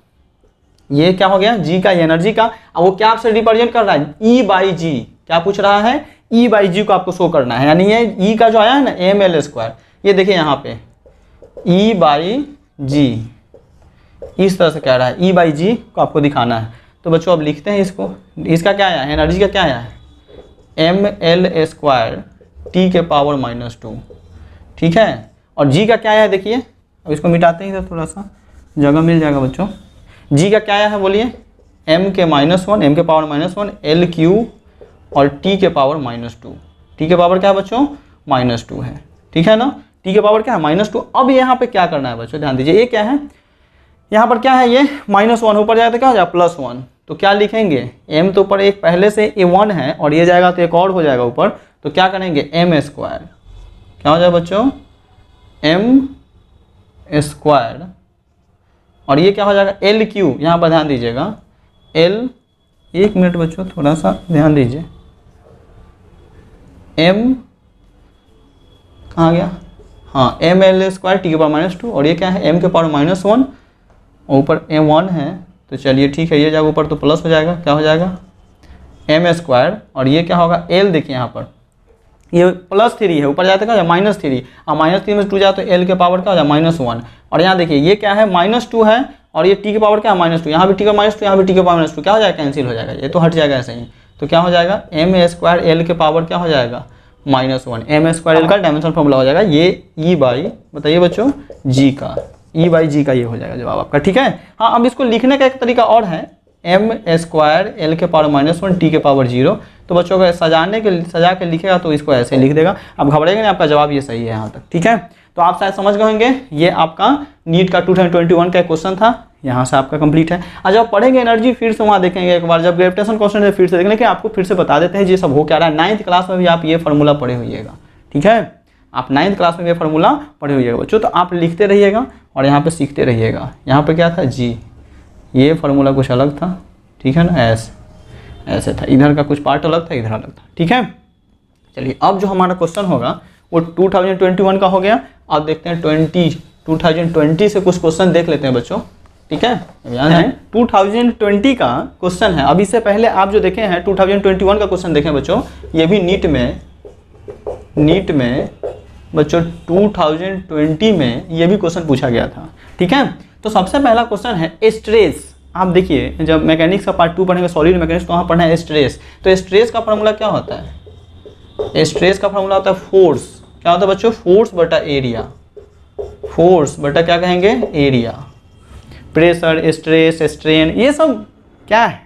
ये क्या हो गया g का, ये एनर्जी का। अब वो क्या आपसे रिप्रेजेंट कर रहा है E/G, क्या पूछ रहा है E/G को आपको शो करना है, यानी ये E का जो आया है ना ml², ये देखिए यहाँ पे E/G इस तरह से कह रहा है, E/G को आपको दिखाना है। तो बच्चों अब लिखते हैं इसको, इसका क्या आया है एनर्जी का, क्या आया है ml² t के पावर -2, ठीक है। और g का क्या आया है देखिए, अब इसको मिटाते हैं, थोड़ा सा जगह मिल जाएगा बच्चों। g का क्या आया है बोलिए m के -1, m के पावर -1 LQ, और t के पावर -2, t के पावर क्या है बच्चों -2 है, ठीक है ना। t के पावर क्या है -2। अब यहाँ पे क्या करना है बच्चों, ध्यान दीजिए, ये क्या है यहाँ पर क्या है ये -1, ऊपर जाए तो क्या हो जाएगा +1, तो क्या लिखेंगे m, तो ऊपर एक पहले से A1 है और ये जाएगा तो एक और हो जाएगा ऊपर, तो क्या करेंगे m², क्या हो जाएगा बच्चों m², और ये क्या हो जाएगा LQ, यहाँ पर ध्यान दीजिएगा L, एक मिनट बच्चों थोड़ा सा ध्यान दीजिए, m कहाँ गया, हाँ ml² t के पावर -2, और ये क्या है m के पावर -1, ऊपर m1 है, तो चलिए ठीक है, ये जाएगा ऊपर तो प्लस हो जाएगा, क्या हो जाएगा m², और ये क्या होगा l, देखिए यहाँ पर ये +3 है, ऊपर जाता है -3, और -3 में 2 जाए तो l के पावर क्या हो जाए -1, और यहाँ देखिए ये क्या है -2 है, और ये टी के पावर क्या है -2, यहाँ भी टी का -2, यहाँ भी टी का पावर -2, क्या हो जाएगा, कैंसिल हो जाएगा, ये तो हट जाएगा ऐसे ही। तो क्या हो जाएगा, m² l के पावर क्या हो जाएगा -1, m² l का डायमेंशनल फॉर्मूला हो जाएगा ये e बाई, बताइए बच्चों, g का, e बाई g का ये हो जाएगा जवाब आपका, ठीक है। हाँ, अब इसको लिखने का एक तरीका और है, m² l के पावर -1 t के पावर 0। तो बच्चों को सजा के लिखेगा तो इसको ऐसे लिख देगा। अब घबराएगा नहीं, आपका जवाब ये सही है यहाँ तक, ठीक है। तो आप शायद समझ गए होंगे, ये आपका नीट का 2021 का क्वेश्चन था, यहाँ से आपका कंप्लीट है। और जब पढ़ेंगे एनर्जी फिर से वहाँ देखेंगे एक बार, जब ग्रेविटेशन क्वेश्चन है फिर से देखेंगे, लेकिन आपको फिर से बता देते हैं ये सब हो क्या रहा है। 9th क्लास में भी आप ये फार्मूला पढ़े होइएगा, ठीक है, आप 9th क्लास में ये फार्मूला पढ़े होइएगा बच्चों। तो आप लिखते रहिएगा और यहाँ पे सीखते रहिएगा। यहाँ पे क्या था, जी, ये फार्मूला कुछ अलग था, ठीक है ना, ऐसे था, इधर का कुछ पार्ट अलग था, इधर अलग था, ठीक है। चलिए, अब जो हमारा क्वेश्चन होगा वो 2021 का हो गया। अब देखते हैं 2020 से कुछ क्वेश्चन देख लेते हैं बच्चों, ठीक है। याद है 2020 का क्वेश्चन है। अब इससे पहले आप जो देखे हैं 2021 का क्वेश्चन देखें बच्चों, ये भी नीट में बच्चों 2020 में ये भी क्वेश्चन पूछा गया था, ठीक है। तो सबसे पहला क्वेश्चन है स्ट्रेस। आप देखिए, जब मैकेनिक्स का पार्ट 2 पढ़ेंगे, सॉलिड मैकेनिक्स, तो वहाँ पढ़ना है स्ट्रेस। तो स्ट्रेस का फॉर्मूला क्या होता है, स्ट्रेस का फॉर्मूला होता है फोर्स, क्या होता है बच्चों, फोर्स बटा एरिया, फोर्स बटा क्या कहेंगे, एरिया। प्रेशर, स्ट्रेस, स्ट्रेन, ये सब क्या है,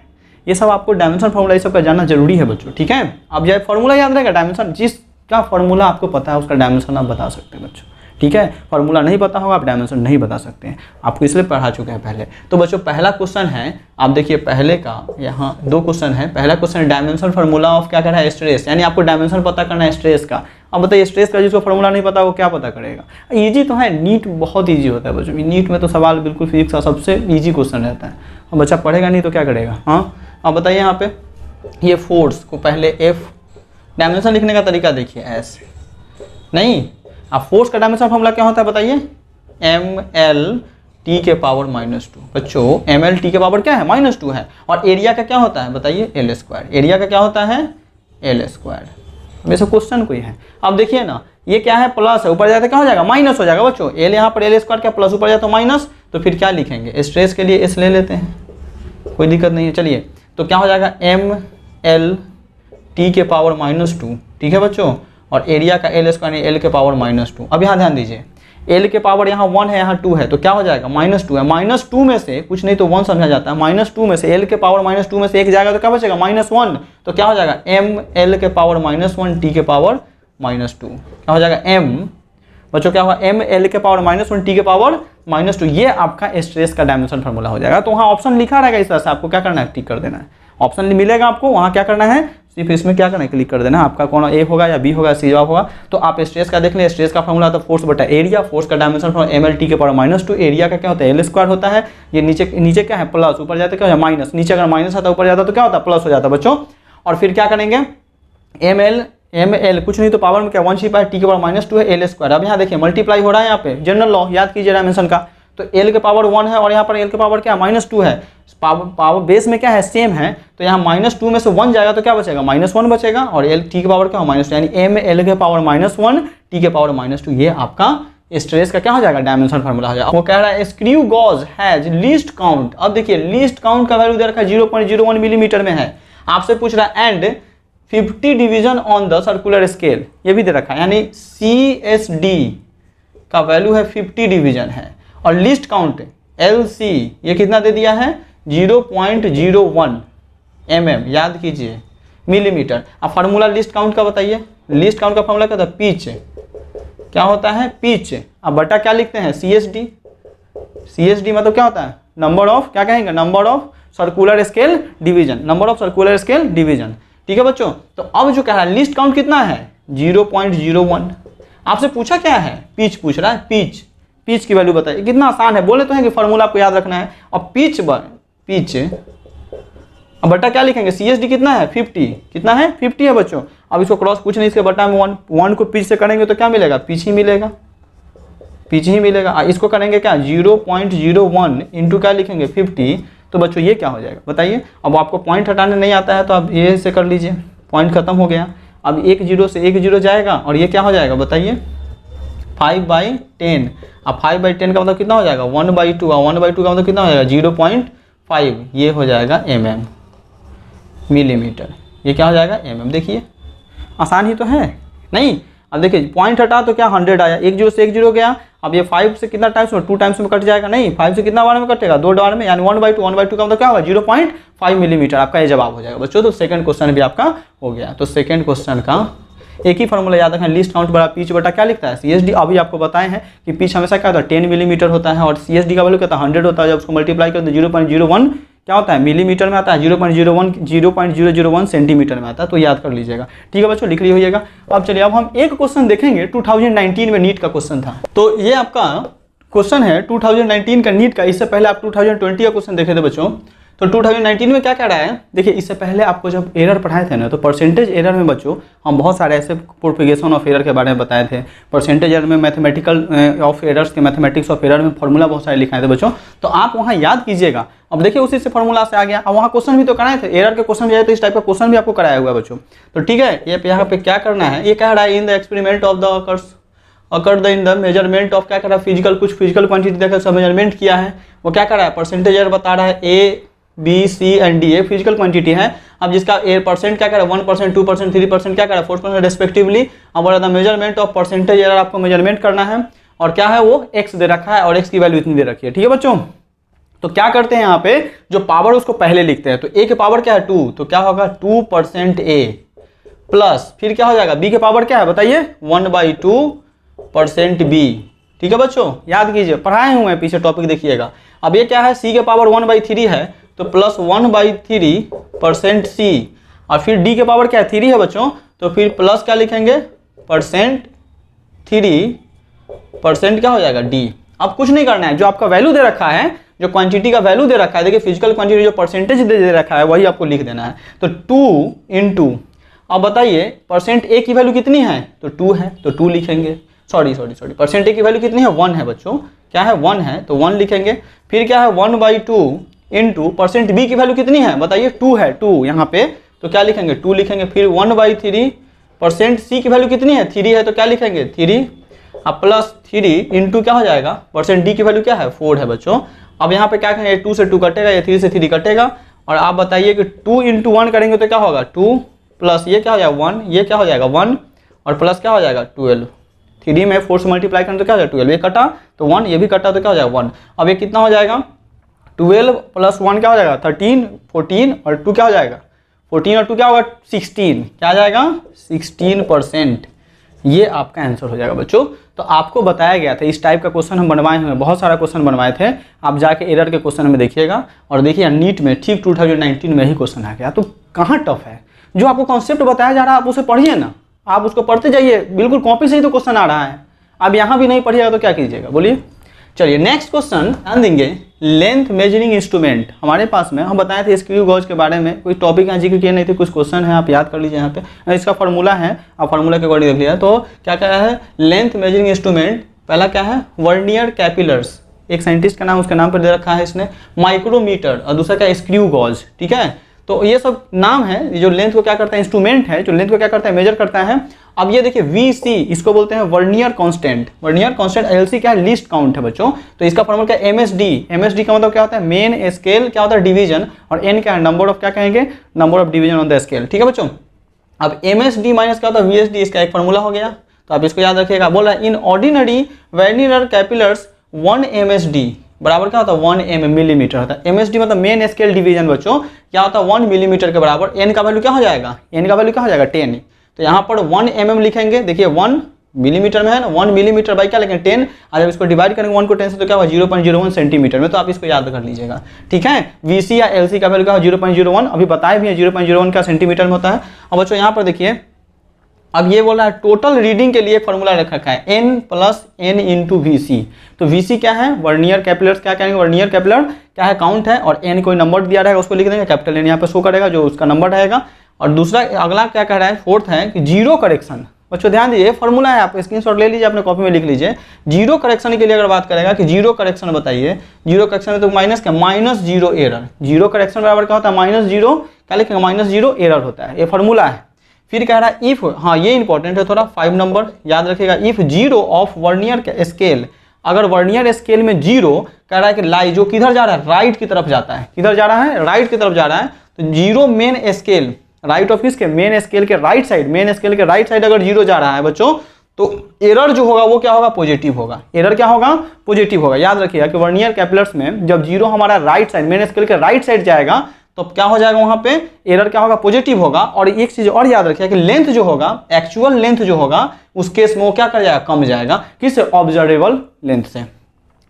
ये सब आपको डायमेंशन फार्मूला ये सब का जानना जरूरी है बच्चों, ठीक है। अब जब फार्मूला याद रहेगा, डायमेंशन जिसका फार्मूला आपको पता है उसका डायमेंशन आप बता सकते हैं बच्चों, ठीक है। फार्मूला नहीं पता होगा आप डायमेंशन नहीं बता सकते हैं, आपको इसलिए पढ़ा चुके हैं पहले। तो बच्चों पहला क्वेश्चन है, आप देखिए पहले का, यहाँ 2 क्वेश्चन है। पहला क्वेश्चन है डायमेंशन फार्मूला ऑफ क्या करना है, स्ट्रेस, यानी आपको डायमेंशन पता करना है स्ट्रेस का। अब बताइए स्ट्रेस का जिसको फार्मूला नहीं पता वो क्या पता करेगा। ईजी तो है, नीट बहुत ईजी होता है बच्चों, नीट में तो सवाल बिल्कुल फिजिक्स का सबसे ईजी क्वेश्चन रहता है। अब बच्चा पढ़ेगा नहीं तो क्या करेगा। हाँ, अब बताइए यहाँ पे ये फोर्स को पहले एफ, डायमेंशन लिखने का तरीका देखिए एस नहीं, अब फोर्स का डायमेंशन फॉर्मूला क्या होता है बताइए, ml t के पावर -2। बच्चों ml t के पावर क्या है, -2 है। और एरिया का क्या होता है बताइए, l²। एरिया का क्या होता है, l²। वैसे क्वेश्चन कोई है। अब देखिए ना, ये क्या है, प्लस है, ऊपर जाता क्या हो जाएगा, माइनस हो जाएगा बच्चों। l यहाँ पर l² क्या प्लस, ऊपर जाता माइनस, तो फिर क्या लिखेंगे, स्ट्रेस के लिए s ले लेते हैं, कोई दिक्कत नहीं है। चलिए, तो क्या हो जाएगा, ml t के पावर -2, ठीक है बच्चों। और एरिया का l² l के पावर -2। अब यहाँ ध्यान दीजिए, l के पावर यहाँ 1 है, यहाँ 2 है, तो क्या हो जाएगा, -2 है। -2 में से कुछ नहीं तो 1 समझा जाता है, -2 में से l के पावर -2 में से 1 जाएगा तो क्या बचेगा, -1। तो क्या हो जाएगा, ml के पावर -1 t के पावर -2। क्या हो जाएगा, m बच्चों क्या होगा, ml के पावर -1 t के पावर -2। ये आपका स्ट्रेस का डायमेंशन फार्मूला हो जाएगा। तो वहाँ ऑप्शन लिखा रहेगा इस तरह से, आपको क्या करना है, टिक कर देना है। ऑप्शन मिलेगा आपको, वहाँ क्या करना है, सिर्फ इसमें क्या करना है, क्लिक कर देना। आपका कौन ए होगा या बी होगा, सी जवाब होगा। तो आप स्ट्रेस का देख लें, स्ट्रेस का फॉर्मूला होता है फोर्स बटा एरिया, फोर्स का डायमेंशन फॉर्मूला ml t के पावर -2, एरिया का क्या होता है, l² होता है। ये नीचे क्या है, प्लस, ऊपर जाता क्या है, माइनस, नीचे अगर माइनस आता ऊपर जाता तो क्या होता है, प्लस हो जाता बच्चों। और फिर क्या करेंगे, ml कुछ नहीं तो पावर में क्या 1 छिपा है, t के पावर -2 है, l²। अब यहाँ देखिए मल्टीप्लाई हो रहा है, यहाँ पे जनरल लॉ याद कीजिए डायमेंशन का। तो l के पावर 1 है और यहाँ पर l के पावर क्या -2 है, पावर बेस में क्या है, सेम है। तो यहाँ -2 में से 1 जाएगा तो क्या बचेगा, -1 बचेगा। और l t के पावर क्या हो, -2, यानी ml के पावर -1 t के पावर -2। ये आपका स्ट्रेस का क्या हो जाएगा, डायमेंशन फार्मूला हो जाएगा। वो कह रहा है screw gauge has least count. अब देखिए लीस्ट काउंट का वैल्यू दे रखा है 0.01 मिलीमीटर में है। आपसे पूछ रहा है and 50 division on the circular scale, ये भी दे रखा है, यानी CSD का वैल्यू है 50 डिवीजन है। और लिस्ट काउंट LC ये कितना दे दिया है, 0.01 mm, याद कीजिए मिलीमीटर। अब फार्मूला लिस्ट काउंट का बताइए, लिस्ट काउंट का फार्मूला क्या होता है, पिच, क्या होता है, पिच। अब बटा क्या लिखते हैं, CSD। CSD मतलब क्या होता है, नंबर ऑफ, क्या कहेंगे, number of circular scale division, number of circular scale division, ठीक है बच्चों। तो अब जो कह रहा है लिस्ट काउंट कितना है, 0.01। आपसे पूछा क्या है, पिच पूछ रहा है, पिच, पिच की वैल्यू बताइए। कितना आसान है, बोले तो है कि फार्मूला आपको याद रखना है। और पिच अब बटा क्या लिखेंगे, CSD कितना है, 50, कितना है, 50 है बच्चों। अब इसको क्रॉस कुछ नहीं, इसके बटा में 1 को पिच से करेंगे तो क्या मिलेगा, पिच ही मिलेगा, पिच ही मिलेगा। इसको करेंगे क्या, 0.01 इंटू क्या लिखेंगे, 50। तो बच्चों ये क्या हो जाएगा बताइए। अब आपको पॉइंट हटाने नहीं आता है तो आप ये से कर लीजिए, पॉइंट खत्म हो गया। अब 1 0 से 1 0 जाएगा और ये क्या हो जाएगा बताइए, 5/10। अब 5/10 का मतलब कितना हो जाएगा 1/2, और 1/2 का मतलब कितना हो जाएगा 0.5, ये हो जाएगा mm, मिलीमीटर। ये क्या हो जाएगा mm। देखिए आसान ही तो है नहीं। अब देखिए पॉइंट हटा तो क्या 100 आया, 1 0 से 1 0 गया। अब ये 5 से कितना टाइम्स में 2 टाइम्स में कट जाएगा, नहीं 5 से कितना बार में कटेगा 2 बार में, यानी 1/2, 1/2 का मतलब क्या होगा 0.5 मिलीमीटर। आपका ये जवाब हो जाएगा बच्चों। तो सेकंड क्वेश्चन भी आपका हो गया। तो सेकंड क्वेश्चन का एक ही फॉर्मूला याद रखें, लीस्ट काउंट बड़ा पिच बटा क्या लिखता है CSD। अभी आपको बताए हैं कि पिच हमेशा क्या होता है 10 मिलीमीटर होता है, और CSD का वैल्यू क्या होता है 100 होता है। जब उसको मल्टीप्लाई करते हैं 0.01 क्या होता है मिलीमीटर में आता है, 0.001 सेंटीमीटर में आता है। तो याद कर लीजिएगा, ठीक है बच्चों, लिख ली होइएगा। अब चलिए अब हम एक क्वेश्चन देखेंगे 2019 में नीट का क्वेश्चन था। तो ये आपका क्वेश्चन है 2019 का नीट का। इससे पहले आप 2020 का क्वेश्चन देखे थे बच्चों। तो 2019 में क्या कह रहा है, देखिए इससे पहले आपको जब एरर पढ़ाए थे ना, तो परसेंटेज एरर में बच्चों हम बहुत सारे ऐसे प्रोपेगेशन ऑफ एरर के बारे में बताए थे। परसेंटेज एरर में मैथमेटिकल ऑफ एरर्स के मैथमेटिक्स ऑफ एरर में फॉर्मूला बहुत सारे लिखाए थे बच्चों। तो आप वहाँ याद कीजिएगा। अब देखिए उसी से फॉर्मूला से आ गया। अब वहाँ क्वेश्चन भी तो कराए थे, एरर के क्वेश्चन भी आए, तो इस टाइप का क्वेश्चन भी आपको कराया हुआ है बच्चों। तो ठीक है, ये यहाँ पे क्या करना है, ये कह रहा है in the experiment of the occurred in the measurement of क्या कर रहा है फिजिकल, कुछ फिजिकल क्वांटिटी देखकर सब मेजरमेंट किया है। वो क्या कर रहा है परसेंटेज एरर बता रहा है A B C and D, a physical quantity है। अब जिसका परसेंट क्या कर रहा है 1%, 2%, 3% क्या कर रहा है 4% रेस्पेक्टिवली। अब बोला था मेजरमेंट ऑफ परसेंटेज एरर आपको मेजरमेंट करना है, और क्या है वो x दे रखा है, और x की वैल्यू इतनी दे रखी है। ठीक है बच्चों, तो क्या करते हैं यहाँ पे जो पावर उसको पहले लिखते हैं। तो a के पावर क्या है 2, तो क्या होगा 2% a प्लस फिर क्या हो जाएगा b के पावर क्या है बताइए 1/2% b। ठीक है बच्चों, याद कीजिए, पढ़ाए हुए हैं पीछे टॉपिक देखिएगा। अब ये क्या है c के पावर 1/3 है, तो प्लस 1/3% c, और फिर d के पावर क्या है 3 है बच्चों, तो फिर प्लस क्या लिखेंगे %3% क्या हो जाएगा d। अब कुछ नहीं करना है, जो आपका वैल्यू दे रखा है, जो क्वांटिटी का वैल्यू दे रखा है, देखिए फिजिकल क्वांटिटी जो परसेंटेज दे रखा है वही आपको लिख देना है। तो 2 इंटू, अब बताइए परसेंट ए की वैल्यू कितनी है, तो 2 है, तो 2 लिखेंगे। सॉरी परसेंट ए की वैल्यू कितनी है 1 है बच्चों, क्या है 1 है, तो 1 लिखेंगे। फिर क्या है 1/2 इंटू परसेंट बी की वैल्यू कितनी है बताइए 2 है, 2 यहाँ पे, तो क्या लिखेंगे 2 लिखेंगे। फिर 1/3% सी की वैल्यू कितनी है 3 है, तो क्या लिखेंगे 3, अब प्लस 3 इंटू क्या हो जाएगा परसेंट डी की वैल्यू क्या है 4 है बच्चों। अब यहाँ पे क्या करेंगे 2 से 2 कटेगा, ये 3 से 3 कटेगा, और आप बताइए कि 2 इंटू 1 करेंगे तो क्या होगा 2 प्लस ये क्या हो जाएगा 1, ये क्या हो जाएगा 1, और प्लस क्या हो जाएगा 12। 3 में 4 से मल्टीप्लाई करें तो क्या हो जाएगा 12, ये कटा तो 1, ये भी कटा तो क्या हो जाएगा 1। अब ये कितना हो जाएगा 12 प्लस 1 क्या हो जाएगा 13, 14 और 2 क्या हो जाएगा 14 और 2 क्या होगा 16, क्या आ जाएगा 16%। ये आपका आंसर हो जाएगा बच्चों। तो आपको बताया गया था, इस टाइप का क्वेश्चन हम बनवाए हुए हैं, बहुत सारा क्वेश्चन बनवाए थे। आप जाके एरर के क्वेश्चन में देखिएगा, और देखिए नीट में ठीक 2019 में ही क्वेश्चन आ गया। तो कहाँ टफ है, जो आपको कॉन्सेप्ट बताया जा रहा है आप उसे पढ़िए ना, आप उसको पढ़ते जाइए, बिल्कुल कॉपी से ही तो क्वेश्चन आ रहा है। अब यहाँ भी नहीं पढ़िएगा तो क्या कीजिएगा बोलिए। चलिए नेक्स्ट क्वेश्चन ध्यान देंगे, लेंथ मेजरिंग इंस्ट्रूमेंट हमारे पास में, हम बताए थे स्क्रू गॉज के बारे में, कोई टॉपिक यहाँ जिक्र किए नहीं थे, कुछ क्वेश्चन है आप याद कर लीजिए। यहाँ पे इसका फार्मूला है, आप फार्मूला के अकॉर्डिंग देख लिया। तो क्या क्या है लेंथ मेजरिंग इंस्ट्रूमेंट, पहला क्या है वर्नियर कैपिलर्स, एक साइंटिस्ट का नाम उसके नाम पर दे रखा है इसने, माइक्रोमीटर, और दूसरा क्या स्क्रू गॉज। ठीक है, तो ये सब नाम है जो लेंथ को क्या करता है, इंस्ट्रूमेंट है जो लेंथ को क्या करता है मेजर करता है। अब ये देखिए VC इसको बोलते हैं vernier constant, vernier constant LC क्या है लीस्ट काउंट है बच्चों। तो इसका फॉर्मूला क्या है MSD, MSD का मतलब क्या होता है मेन स्केल, क्या होता है डिवीजन, और N क्या है नंबर ऑफ क्या कहेंगे number of division on the scale. ठीक है बच्चों, अब MSD माइनस क्या होता है VSD, इसका एक फॉर्मूला हो गया, तो आप इसको याद रखिएगा। बोला इन ऑर्डिनरी वर्नियर कैपिलर्स 1 MSD बराबर क्या होता है 1 mm मिलीमीटर होता है। MSD मतलब मेन स्केल डिवीजन बच्चों, क्या होता है 1 मिलीमीटर के बराबर। N का वैल्यू क्या हो जाएगा, N का वैल्यू क्या हो जाएगा 10, तो यहाँ पर 1 mm लिखेंगे। देखिए 1 मिलीमीटर में है ना, 1 मिलीमीटर बाई क्या लिखेंगे 10, और जब इसको डिवाइड करेंगे 1 को 10 से तो क्या होगा 0.01 सेंटीमीटर में, तो आप इसको याद कर लीजिएगा। ठीक है, VC या LC का वैल्यू क्या होगा 0.01, अभी बताए भी है 0.01 का सेंटीमीटर में होता है। अब बच्चों यहाँ पर देखिए, अब ये बोल रहा है टोटल रीडिंग के लिए फॉर्मूला रखा है N plus N into VC। तो VC क्या है वर्नियर कैपिलर्स, क्या कहेंगे वर्नियर कैपिलर क्या है काउंट है, और N कोई नंबर दिया रहेगा उसको लिख देंगे, कैपिटल N यहाँ पे शो करेगा जो उसका नंबर रहेगा। और दूसरा अगला क्या कह रहा है फोर्थ है कि जीरो करेक्शन। बच्चों ध्यान दीजिए, फॉर्मूला है, आप स्क्रीनशॉट ले लीजिए अपने कॉपी में लिख लीजिए। जीरो करेक्शन के लिए अगर बात करेगा कि जीरो करेक्शन बताइए, जीरो करेक्शन में तो माइनस क्या -0 एरर, जीरो करेक्शन बराबर क्या होता है -0 क्या लिखेंगे -0 एरर होता है, ये फॉर्मूला है। फिर कह रहा है इफ, हाँ ये इंपॉर्टेंट है थोड़ा, 5 नंबर याद रखिएगा, if zero of vernier scale, अगर वर्नियर स्केल में जीरो कह रहा है कि लाई, जो किधर जा रहा है, राइट की तरफ जाता है, किधर जा रहा है, राइट की तरफ जा रहा है, तो zero main scale, right of किसके, मेन स्केल के राइट साइड, मेन स्केल के राइट साइड अगर जीरो जा रहा है बच्चों, तो एरर जो होगा वो क्या होगा, पॉजिटिव होगा, एरर क्या होगा, पॉजिटिव होगा। याद रखिएगा कि वर्नियर कैपिलर्स में जब जीरो हमारा राइट साइड, मेन स्केल के राइट साइड जाएगा तो क्या हो जाएगा, वहां पे एरर क्या होगा, पॉजिटिव होगा। और एक चीज और याद रखिए कि लेंथ जो होगा, एक्चुअल लेंथ जो होगा उस केस में वो क्या कर जाएगा, कम जाएगा, किससे, ऑब्जर्वेबल लेंथ से।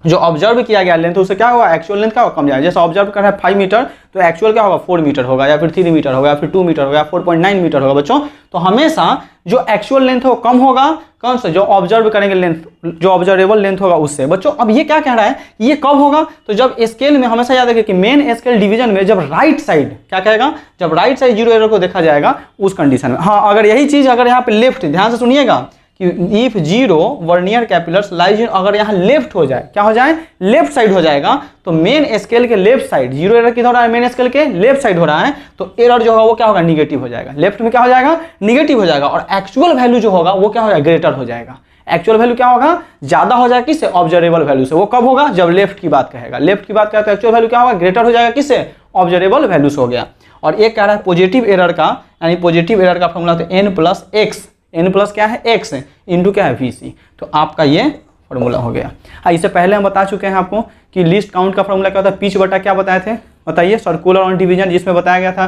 जो ऑब्जर्व किया गया लेंथ उससे क्या होगा, एक्चुअल लेंथ क्या होगा, कम जाएगा। जैसे ऑब्जर्व कर रहा है 5 मीटर तो एक्चुअल क्या होगा, 4 मीटर होगा, या फिर 3 मीटर होगा, या फिर 2 मीटर होगा, 4.9 मीटर होगा बच्चों। तो हमेशा जो एक्चुअल लेंथ है वो कम होगा, कौन सा, जो ऑब्जर्व करेंगे लेंथ, जो ऑब्जर्वेबल लेंथ होगा उससे। बच्चों अब ये क्या कह रहा है, ये कब होगा, तो जब स्केल में, हमेशा याद रखिए कि मेन स्केल डिवीजन में जब राइट साइड क्या कहेगा, जब राइट साइड जीरो एरर को देखा जाएगा उस कंडीशन में। हाँ अगर यही चीज अगर यहाँ पे लेफ्ट, ध्यान से सुनिएगा कि इफ जीरो वर्नियर कैपिलर्स लाइज, अगर यहाँ लेफ्ट हो जाए, क्या हो जाए, लेफ्ट साइड हो जाएगा, तो मेन स्केल के लेफ्ट साइड, जीरो एरर किधर हो रहा है, मेन स्केल के लेफ्ट साइड हो रहा है, तो एरर जो होगा वो क्या होगा, निगेटिव हो जाएगा, लेफ्ट में क्या हो जाएगा, निगेटिव हो जाएगा। और एक्चुअल वैल्यू जो होगा वो क्या हो जाएगा, ग्रेटर हो जाएगा। एक्चुअल वैल्यू क्या होगा, ज्यादा हो जाएगा, किससे, ऑब्जर्वेबल वैल्यू से। वो कब होगा, जब लेफ्ट की बात कहेगा, लेफ्ट की बात कहेगा तो एक्चुअल वैल्यू क्या होगा, ग्रेटर हो जाएगा, किससे, ऑब्जर्वेबल वैल्यू से हो गया। और एक कह रहा है पॉजिटिव एरर का, यानी पॉजिटिव एरर का फॉर्मूला तो n plus x, n plus क्या है, x इंटू क्या है, VC। तो आपका ये फॉर्मूला हो गया। हाँ इससे पहले हम बता चुके हैं आपको कि लिस्ट काउंट का फॉर्मूला क्या होता है, पिच बटा क्या बताए थे, बताइए, सर्कुलर ऑन डिवीजन, जिसमें बताया गया था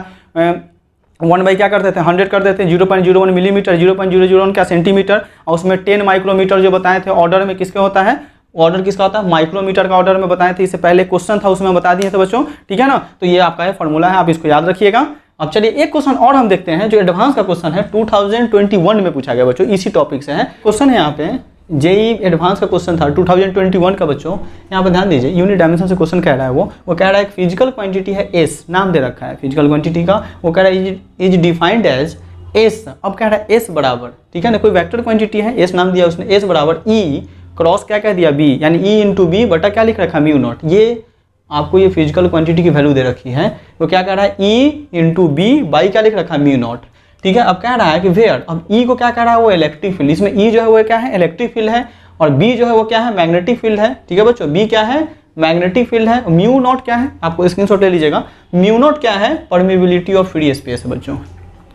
1 बाई क्या करते थे, 100 कर देते हैं, 0.01 मिलीमीटर, 0.001 क्या सेंटीमीटर, और उसमें 10 माइक्रोमीटर जो बताए थे ऑर्डर में किसके होता है, ऑर्डर किसका होता है, माइक्रोमीटर का ऑर्डर में बताए थे। इससे पहले क्वेश्चन था उसमें बता दिए थे बच्चों, ठीक है ना। तो ये आपका फॉर्मूला है, आप इसको याद रखिएगा। अब चलिए एक क्वेश्चन और हम देखते हैं जो एडवांस का क्वेश्चन है, 2021 में पूछा गया बच्चों, इसी टॉपिक से है क्वेश्चन है। यहाँ पे जेई एडवांस का क्वेश्चन था 2021 का बच्चों। यहाँ पे ध्यान दीजिए, यूनिट डायमेंशन से क्वेश्चन कह रहा है, वो कह रहा है फिजिकल क्वांटिटी है एस, नाम दे रखा है फिजिकल क्वांटिटी का, वो कह रहा है इज डिफाइंड एज एस। अब कह रहा है एस बराबर, ठीक है ना, कोई वेक्टर क्वांटिटी है, एस नाम दिया उसने, एस बराबर ई क्रॉस क्या कह दिया, बी, यानी ई इंटू बी बटा क्या लिख रखा, म्यू नॉट। ये आपको ये फिजिकल क्वांटिटी की वैल्यू दे रखी है, वो क्या कह रहा है, ई इंटू बी बाई क्या लिख रखा है, म्यू नॉट, ठीक है। अब कह रहा है कि वेयर, अब ई को क्या कह रहा है, वो इलेक्ट्रिक फील्ड, इसमें ई जो है वो क्या है, इलेक्ट्रिक फील्ड है, और बी जो है वो क्या है, मैग्नेटिक फील्ड है, ठीक है बच्चों। बी क्या है, मैग्नेटिक फील्ड है। म्यू नॉट क्या है, आपको स्क्रीनशॉट ले लीजिएगा, म्यू नॉट क्या है, परमिबिलिटी ऑफ फ्री स्पेस है बच्चों।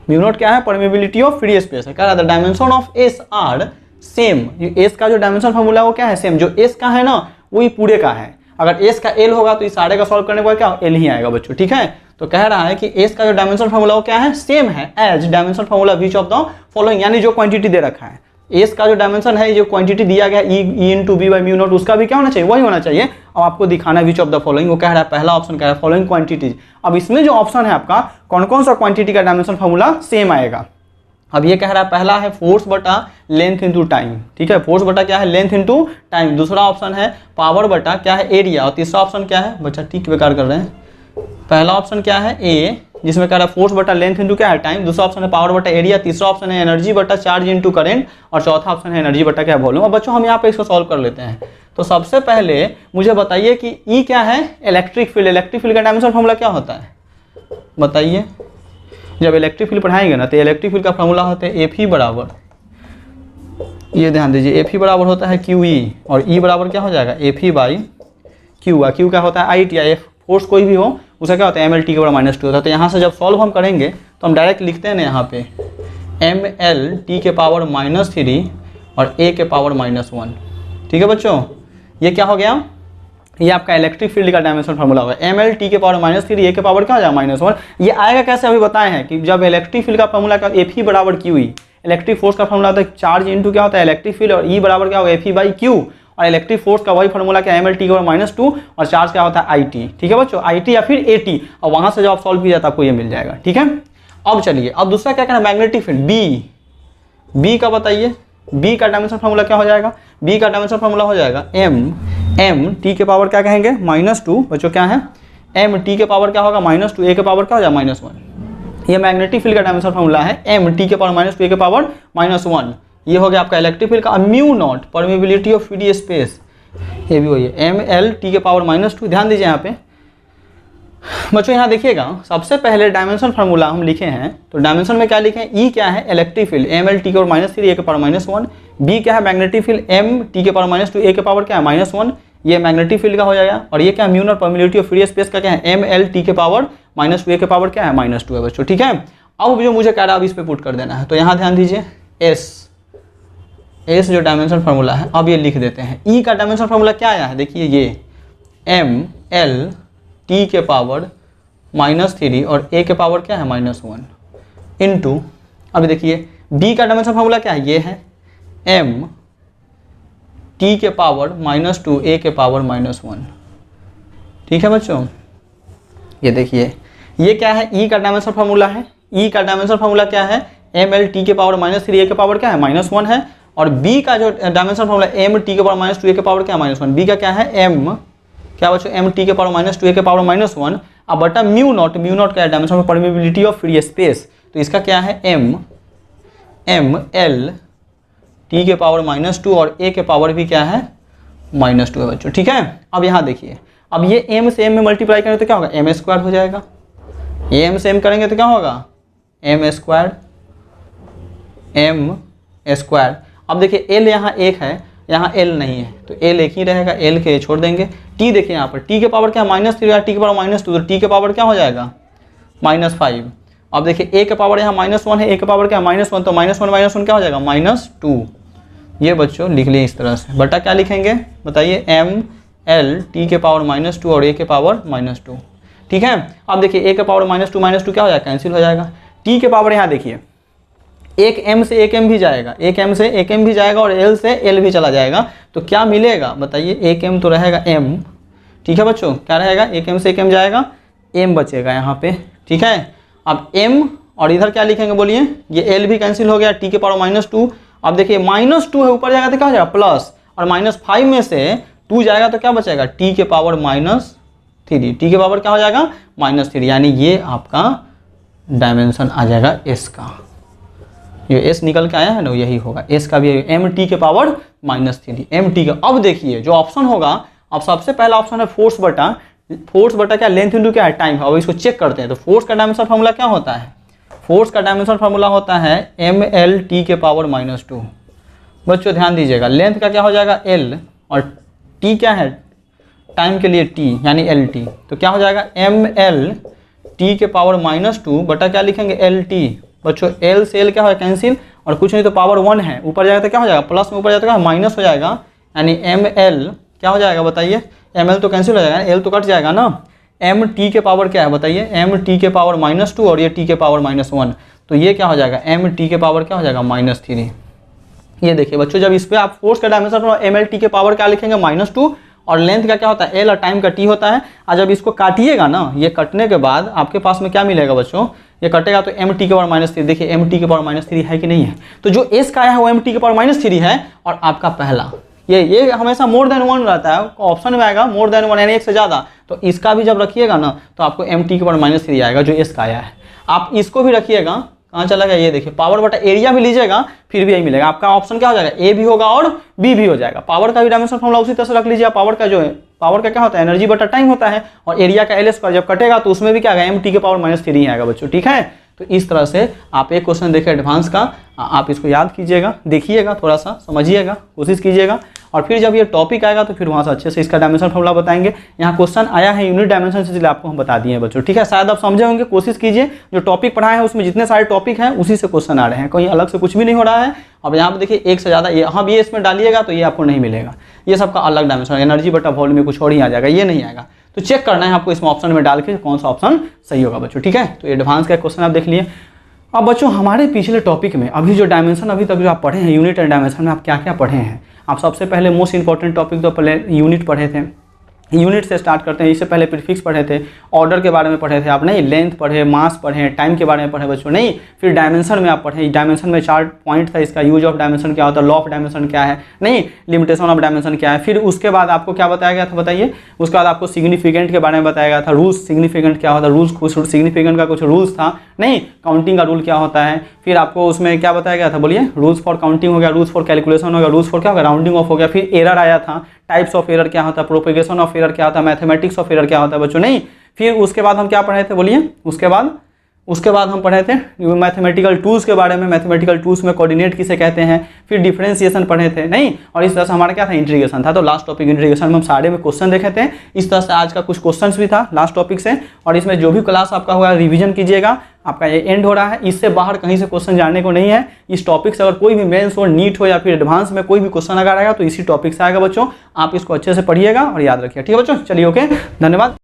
म्यू नॉट क्या है, परमिबिलिटी ऑफ फ्री स्पेस है। कह रहा था dimension of S R same, S का जो डायमेंशन फॉर्मूला वो क्या है, सेम, जो एस का है ना वही पूरे का है। अगर एस का एल होगा तो इस सारे का सॉल्व करने के बाद क्या एल ही आएगा बच्चों, ठीक है। तो कह रहा है कि एस का जो डायमेंशन फॉर्मूला वो क्या है, सेम है as dimension formula which of the following, यानी जो क्वांटिटी दे रखा है, एस का जो डायमेंशन है, जो क्वांटिटी दिया गया E into B by mu naught, उसका भी क्या होना चाहिए, वही होना चाहिए। अब आपको दिखाना है विच ऑफ द फॉलोइंग, वो कह रहा है पहला ऑप्शन कह रहा है फॉलोइंग क्वांटिटीज। अब इसमें जो ऑप्शन है आपका, कौन कौन सा क्वांटिटी का डायमेंशन फॉर्मूला सेम आएगा। अब ये कह रहा है पहला है फोर्स बटा लेंथ इंटू टाइम, ठीक है, फोर्स बटा क्या है, लेंथ इंटू टाइम। दूसरा ऑप्शन है पावर बटा क्या है, एरिया। और तीसरा ऑप्शन क्या है, बच्चा ठीक बेकार कर रहे हैं, पहला ऑप्शन क्या है ए, जिसमें कह रहा है फोर्स बटा लेंथ इंटू क्या है, टाइम। दूसरा ऑप्शन है पावर बटा एरिया। तीसरा ऑप्शन है एनर्जी बटा चार्ज इंटू करंट। और चौथा ऑप्शन है एनर्जी बटा क्या, वॉल्यूम। अब बच्चों हम यहाँ पे इसको सॉल्व कर लेते हैं। तो सबसे पहले मुझे बताइए कि ई क्या है, इलेक्ट्रिक फील्ड। इलेक्ट्रिक फील्ड का डायमेंशन फॉर्मूला क्या होता है, बताइए। जब इलेक्ट्रिक फील्ड पढ़ाएंगे ना तो इलेक्ट्रिक फील्ड का फॉर्मूला होता है एफ ई बराबर, ये ध्यान दीजिए, एफ ई बराबर होता है क्यू ई, और ई बराबर क्या हो जाएगा, F E by Q. Q क्या होता है, आई टी, आई, फोर्स कोई भी हो उसका क्या होता है, एम एल टी के बराबर -2 होता है। तो यहाँ से जब सॉल्व हम करेंगे तो हम डायरेक्ट लिखते हैं ना यहाँ पे एम एल टी के पावर -3 और ए के पावर -1, ठीक है बच्चों। ये क्या हो गया, ये आपका इलेक्ट्रिक फील्ड का डायमेंशन फॉर्मूला होगा, एम एल टी के पावर -3, ए के पावर क्या हो जाएगा -1। ये आएगा कैसे, अभी बताए हैं कि जब इलेक्ट्रिक फील्ड का फॉर्मूला का एफ ई बराबर क्यू ई, इलेक्ट्रिक फोर्स का फॉर्मूला होता है चार्ज इंटू क्या होता है, इलेक्ट्रिक फील्ड, और ई बराबर क्या होगा, एफ ई बाई क्यू। और इलेक्ट्रिक फोर्स का वही फॉर्मूला क्या, एम एल टी के पावर -2, और चार्ज क्या होता है, आई टी, ठीक है बच्चों, आई टी या फिर ए टी। और वहां से जब आप सॉल्व किया जाता है आपको ये मिल जाएगा, ठीक है। अब चलिए, अब दूसरा क्या कहना है, मैग्नेटिक फील्ड बी, बी का बताइए, बी का डायमेंशन फॉर्मूला क्या हो जाएगा, बी का डायमेंशन फॉर्मूला हो जाएगा एम टी के पावर क्या कहेंगे, -2 बच्चों, क्या है, एम टी के पावर क्या होगा, -2, ए के पावर क्या हो जाएगा, -1। ये मैग्नेटिक फील्ड का डायमेंशन फॉर्मूला है, एम टी के पावर -2, ए के पावर -1। ये हो गया आपका इलेक्ट्रिक फील्ड का। Mu naught, permeability of free space, ये भी वही है, एम एल टी के पावर -2। ध्यान दीजिए यहाँ पे बच्चों यहाँ देखिएगा, सबसे पहले डायमेंशन फार्मूला हम लिखे हैं, तो डायमेंशन में क्या लिखे हैं, ई क्या है electric field M L T के पावर -3 ए के पावर -1, बी क्या है मैग्नेटिक फील्ड एम टी के पावर -2 ए के पावर क्या है -1, ये मैग्नेटिक फील्ड का हो जाएगा, और ये क्या है mu naught permeability of free space का क्या है एम एल टी के पावर -2 ए के पावर क्या है -2 है बच्चों, ठीक है। अब जो मुझे कह रहा है अब इस पे पुट कर देना है, तो यहाँ ध्यान दीजिए एस जो डायमेंशन फार्मूला है अब ये लिख देते हैं। ई का डायमेंशन फार्मूला क्या आया है, देखिए ये एम एल टी के पावर -3 और ए के पावर क्या है -1 इंटू, अब देखिए बी का डायमेंशन फार्मूला क्या है, ये है एम टी के पावर -2 ए के पावर -1, ठीक है बच्चों। ये देखिए ये क्या है, ई का डायमेंशन फार्मूला है, ई का डायमेंशन फार्मूला क्या है एम एल टी के पावर -3 ए के पावर क्या है -1 है, और बी का जो डायमेंशन फार्मूला एम टी के पावर -2 ए के पावर क्या है -1, बी का क्या है एम क्या बच्चों एम टी के पावर -2 ए के पावर -1 अब बटा म्यू नॉट क्या है dimension of permeability of free space, तो इसका क्या है एम एल टी के पावर -2 और ए के पावर भी क्या है -2 है बच्चों, ठीक है। अब यहाँ देखिए, अब ये एम से एम में मल्टीप्लाई करेंगे तो क्या होगा एम स्क्वायर हो जाएगा, ये एम से एम करेंगे तो क्या होगा एम स्क्वायर। अब देखिए एल यहाँ एक है, यहाँ एल नहीं है, तो एल एक ही रहेगा, एल के छोड़ देंगे। टी देखिए यहाँ पर टी के पावर क्या -3 या टी के पावर -2, तो टी के पावर क्या हो जाएगा -5। अब देखिए ए के पावर यहाँ -1 है, ए के पावर क्या -1, तो -1 क्या हो जाएगा -2। ये बच्चों लिख लिए इस तरह से, बटा क्या लिखेंगे बताइए एम एल टी के पावर -2 और ए के पावर -2, ठीक है। अब देखिए ए के पावर -2 क्या हो जाएगा कैंसिल हो जाएगा। टी के पावर यहाँ देखिए एक एम से एक एम भी जाएगा, एक एम से एक एम भी जाएगा और एल से एल भी चला जाएगा, तो क्या मिलेगा बताइए एक एम तो रहेगा एम, ठीक है बच्चों, क्या रहेगा एक एम से एक एम जाएगा एम बचेगा यहाँ पे, ठीक है। अब एम और इधर क्या लिखेंगे बोलिए, ये एल भी कैंसिल हो गया, टी के पावर -2। अब देखिए -2 है ऊपर जाएगा तो क्या हो जाएगा प्लस, और -5 में से 2 जाएगा तो क्या बचेगा टी के पावर -3, टी के पावर क्या हो जाएगा -3, यानी ये आपका डायमेंशन आ जाएगा एस का, ये एस निकल के आया है ना यही होगा, एस का भी एम टी के पावर -3 एम टी का। अब देखिए जो ऑप्शन होगा, अब सबसे पहला ऑप्शन है फोर्स बटा क्या लेंथ इंटू क्या है टाइम है। अब इसको चेक करते हैं, तो फोर्स का डायमेंशन फार्मूला क्या होता है, फोर्स का डायमेंशन फार्मूला होता है एम एल टी के पावर -2। बच्चों ध्यान दीजिएगा, लेंथ का क्या हो जाएगा एल और टी क्या है टाइम के लिए टी यानी एल टी, तो क्या हो जाएगा एम एल टी के पावर -2 बटा क्या लिखेंगे एल टी। बच्चों एल से एल क्या है कैंसिल, और कुछ नहीं तो पावर 1 है, ऊपर जाएगा तो क्या हो जाएगा प्लस में, ऊपर जाएगा तो माइनस हो जाएगा, यानी एम एल क्या हो जाएगा बताइए, एम एल तो कैंसिल हो जाएगा, एल तो कट जाएगा ना, एम टी के पावर क्या है बताइए एम टी के पावर -2 और ये टी के पावर -1, तो ये क्या हो जाएगा एम टी के पावर क्या हो जाएगा -3। ये देखिए बच्चों, जब इस पर आप फोर्स का डायमेंशन एम एल टी के पावर क्या लिखेंगे -2 और लेंथ का क्या होता है एल और टाइम का टी होता है। और जब इसको काटिएगा ना, ये कटने के बाद आपके पास में क्या मिलेगा बच्चों, ये कटेगा तो एम टी के पावर -3, देखिए एम टी के पावर -3 है कि नहीं है, तो जो एस का आया है वो एम टी के पावर -3 है, और आपका पहला ये हमेशा मोर देन 1 रहता है, ऑप्शन में आएगा मोर देन 1 यानी एक से ज़्यादा, तो इसका भी जब रखिएगा ना तो आपको एम टी के पावर -3 आएगा जो एस का आया है। आप इसको भी रखिएगा, कहाँ चला गया ये देखिए, पावर बटा एरिया भी लीजिएगा फिर भी यही मिलेगा, आपका ऑप्शन क्या हो जाएगा ए भी होगा और बी भी हो जाएगा। पावर का भी डायमेंशन फॉर्मूला उसी तरह से रख लीजिए, पावर का जो है पावर का क्या होता है एनर्जी बटा टाइम होता है, और एरिया का एल स्क्वायर जब कटेगा तो उसमें भी क्या आएगा एम टी के पावर -3 आएगा बच्चों, ठीक है। तो इस तरह से आप एक क्वेश्चन देखिए एडवांस का, आप इसको याद कीजिएगा, देखिएगा, थोड़ा सा समझिएगा, कोशिश कीजिएगा, और फिर जब ये टॉपिक आएगा तो फिर वहाँ से अच्छे से इसका डायमेंशन फॉर्मूला बताएंगे। यहाँ क्वेश्चन आया है यूनिट डायमेंशन से, इसलिए आपको हम बता दिए हैं बच्चों, ठीक है। शायद आप समझे होंगे, कोशिश कीजिए, जो टॉपिक पढ़ाए हैं उसमें जितने सारे टॉपिक हैं उसी से क्वेश्चन आ रहे हैं, कहीं अलग से कुछ भी नहीं हो रहा है। अब यहाँ पे देखिए एक से ज़्यादा यहाँ भी इसमें डालिएगा तो ये आपको नहीं मिलेगा, ये सबका अलग डायमेंशन, एनर्जी बटा वॉल्यूम में कुछ और ही आ जाएगा, ये नहीं आएगा। तो चेक करना है आपको इसमें ऑप्शन में डाल के कौन सा ऑप्शन सही होगा बच्चों, ठीक है। तो एडवांस का क्वेश्चन आप देख लिए। अब बच्चों हमारे पिछले टॉपिक में अभी जो डायमेंशन अभी तक जो आप पढ़े हैं यूनिट एंड डायमेंशन में आप क्या क्या पढ़े हैं, आप सबसे पहले मोस्ट इंपॉर्टेंट टॉपिक तो पहले यूनिट पढ़े थे, यूनिट से स्टार्ट करते हैं। इससे पहले प्रीफिक्स पढ़े थे, ऑर्डर के बारे में पढ़े थे आप, नहीं लेंथ पढ़े, मास पढ़े, टाइम के बारे में पढ़े बच्चों, नहीं फिर डायमेंशन में आप पढ़े, डायमेंशन में 4 पॉइंट था, इसका यूज ऑफ डायमेंशन क्या होता है, लॉ ऑफ डायमेंशन क्या है, नहीं लिमिटेशन ऑफ डायमेंशन क्या है। फिर उसके बाद आपको क्या बताया गया था बताइए, उसके बाद आपको सिग्निफिकेंट के बारे में बताया गया था, रूल्स सिग्निफिकेंट क्या होता है, रूल्स कुछ सिग्निफिकेंट का कुछ रूल्स था, नहीं काउंटिंग का रूल क्या होता है। फिर आपको उसमें क्या बताया गया था बोलिए, रूल्स फॉर काउंटिंग हो गया, रूल्स फॉर कैलकुलेशन हो गया, रूल्स फॉर क्या हो गया राउंडिंग ऑफ हो गया। फिर एरर आया था, टाइप्स ऑफ एरर क्या होता है, प्रोपेगेशन ऑफ एरर क्या होता है, मैथमेटिक्स ऑफ एरर क्या होता है बच्चों, नहीं फिर उसके बाद हम क्या पढ़े थे बोलिए, उसके बाद हम पढ़े थे मैथमेटिकल टूल्स के बारे में, मैथमेटिकल टूल्स में कोऑर्डिनेट किसे कहते हैं, फिर डिफरेंशिएशन पढ़े थे नहीं, और इस तरह से हमारा क्या था, इंटीग्रेशन था। तो लास्ट टॉपिक इंटीग्रेशन में हम सारे में क्वेश्चन देखे थे। इस तरह से आज का कुछ क्वेश्चंस भी था लास्ट टॉपिक से, और इसमें जो भी क्लास आपका हुआ रिवीजन कीजिएगा। आपका ये एंड हो रहा है, इससे बाहर कहीं से क्वेश्चन जानने को नहीं है। इस टॉपिक से अगर कोई भी मेंस हो, नीट हो या फिर एडवांस में कोई भी क्वेश्चन अगर आएगा तो इसी टॉपिक से आएगा बच्चों। आप इसको अच्छे से पढ़िएगा और याद रखिए, ठीक है बच्चों। चलिए ओके, धन्यवाद।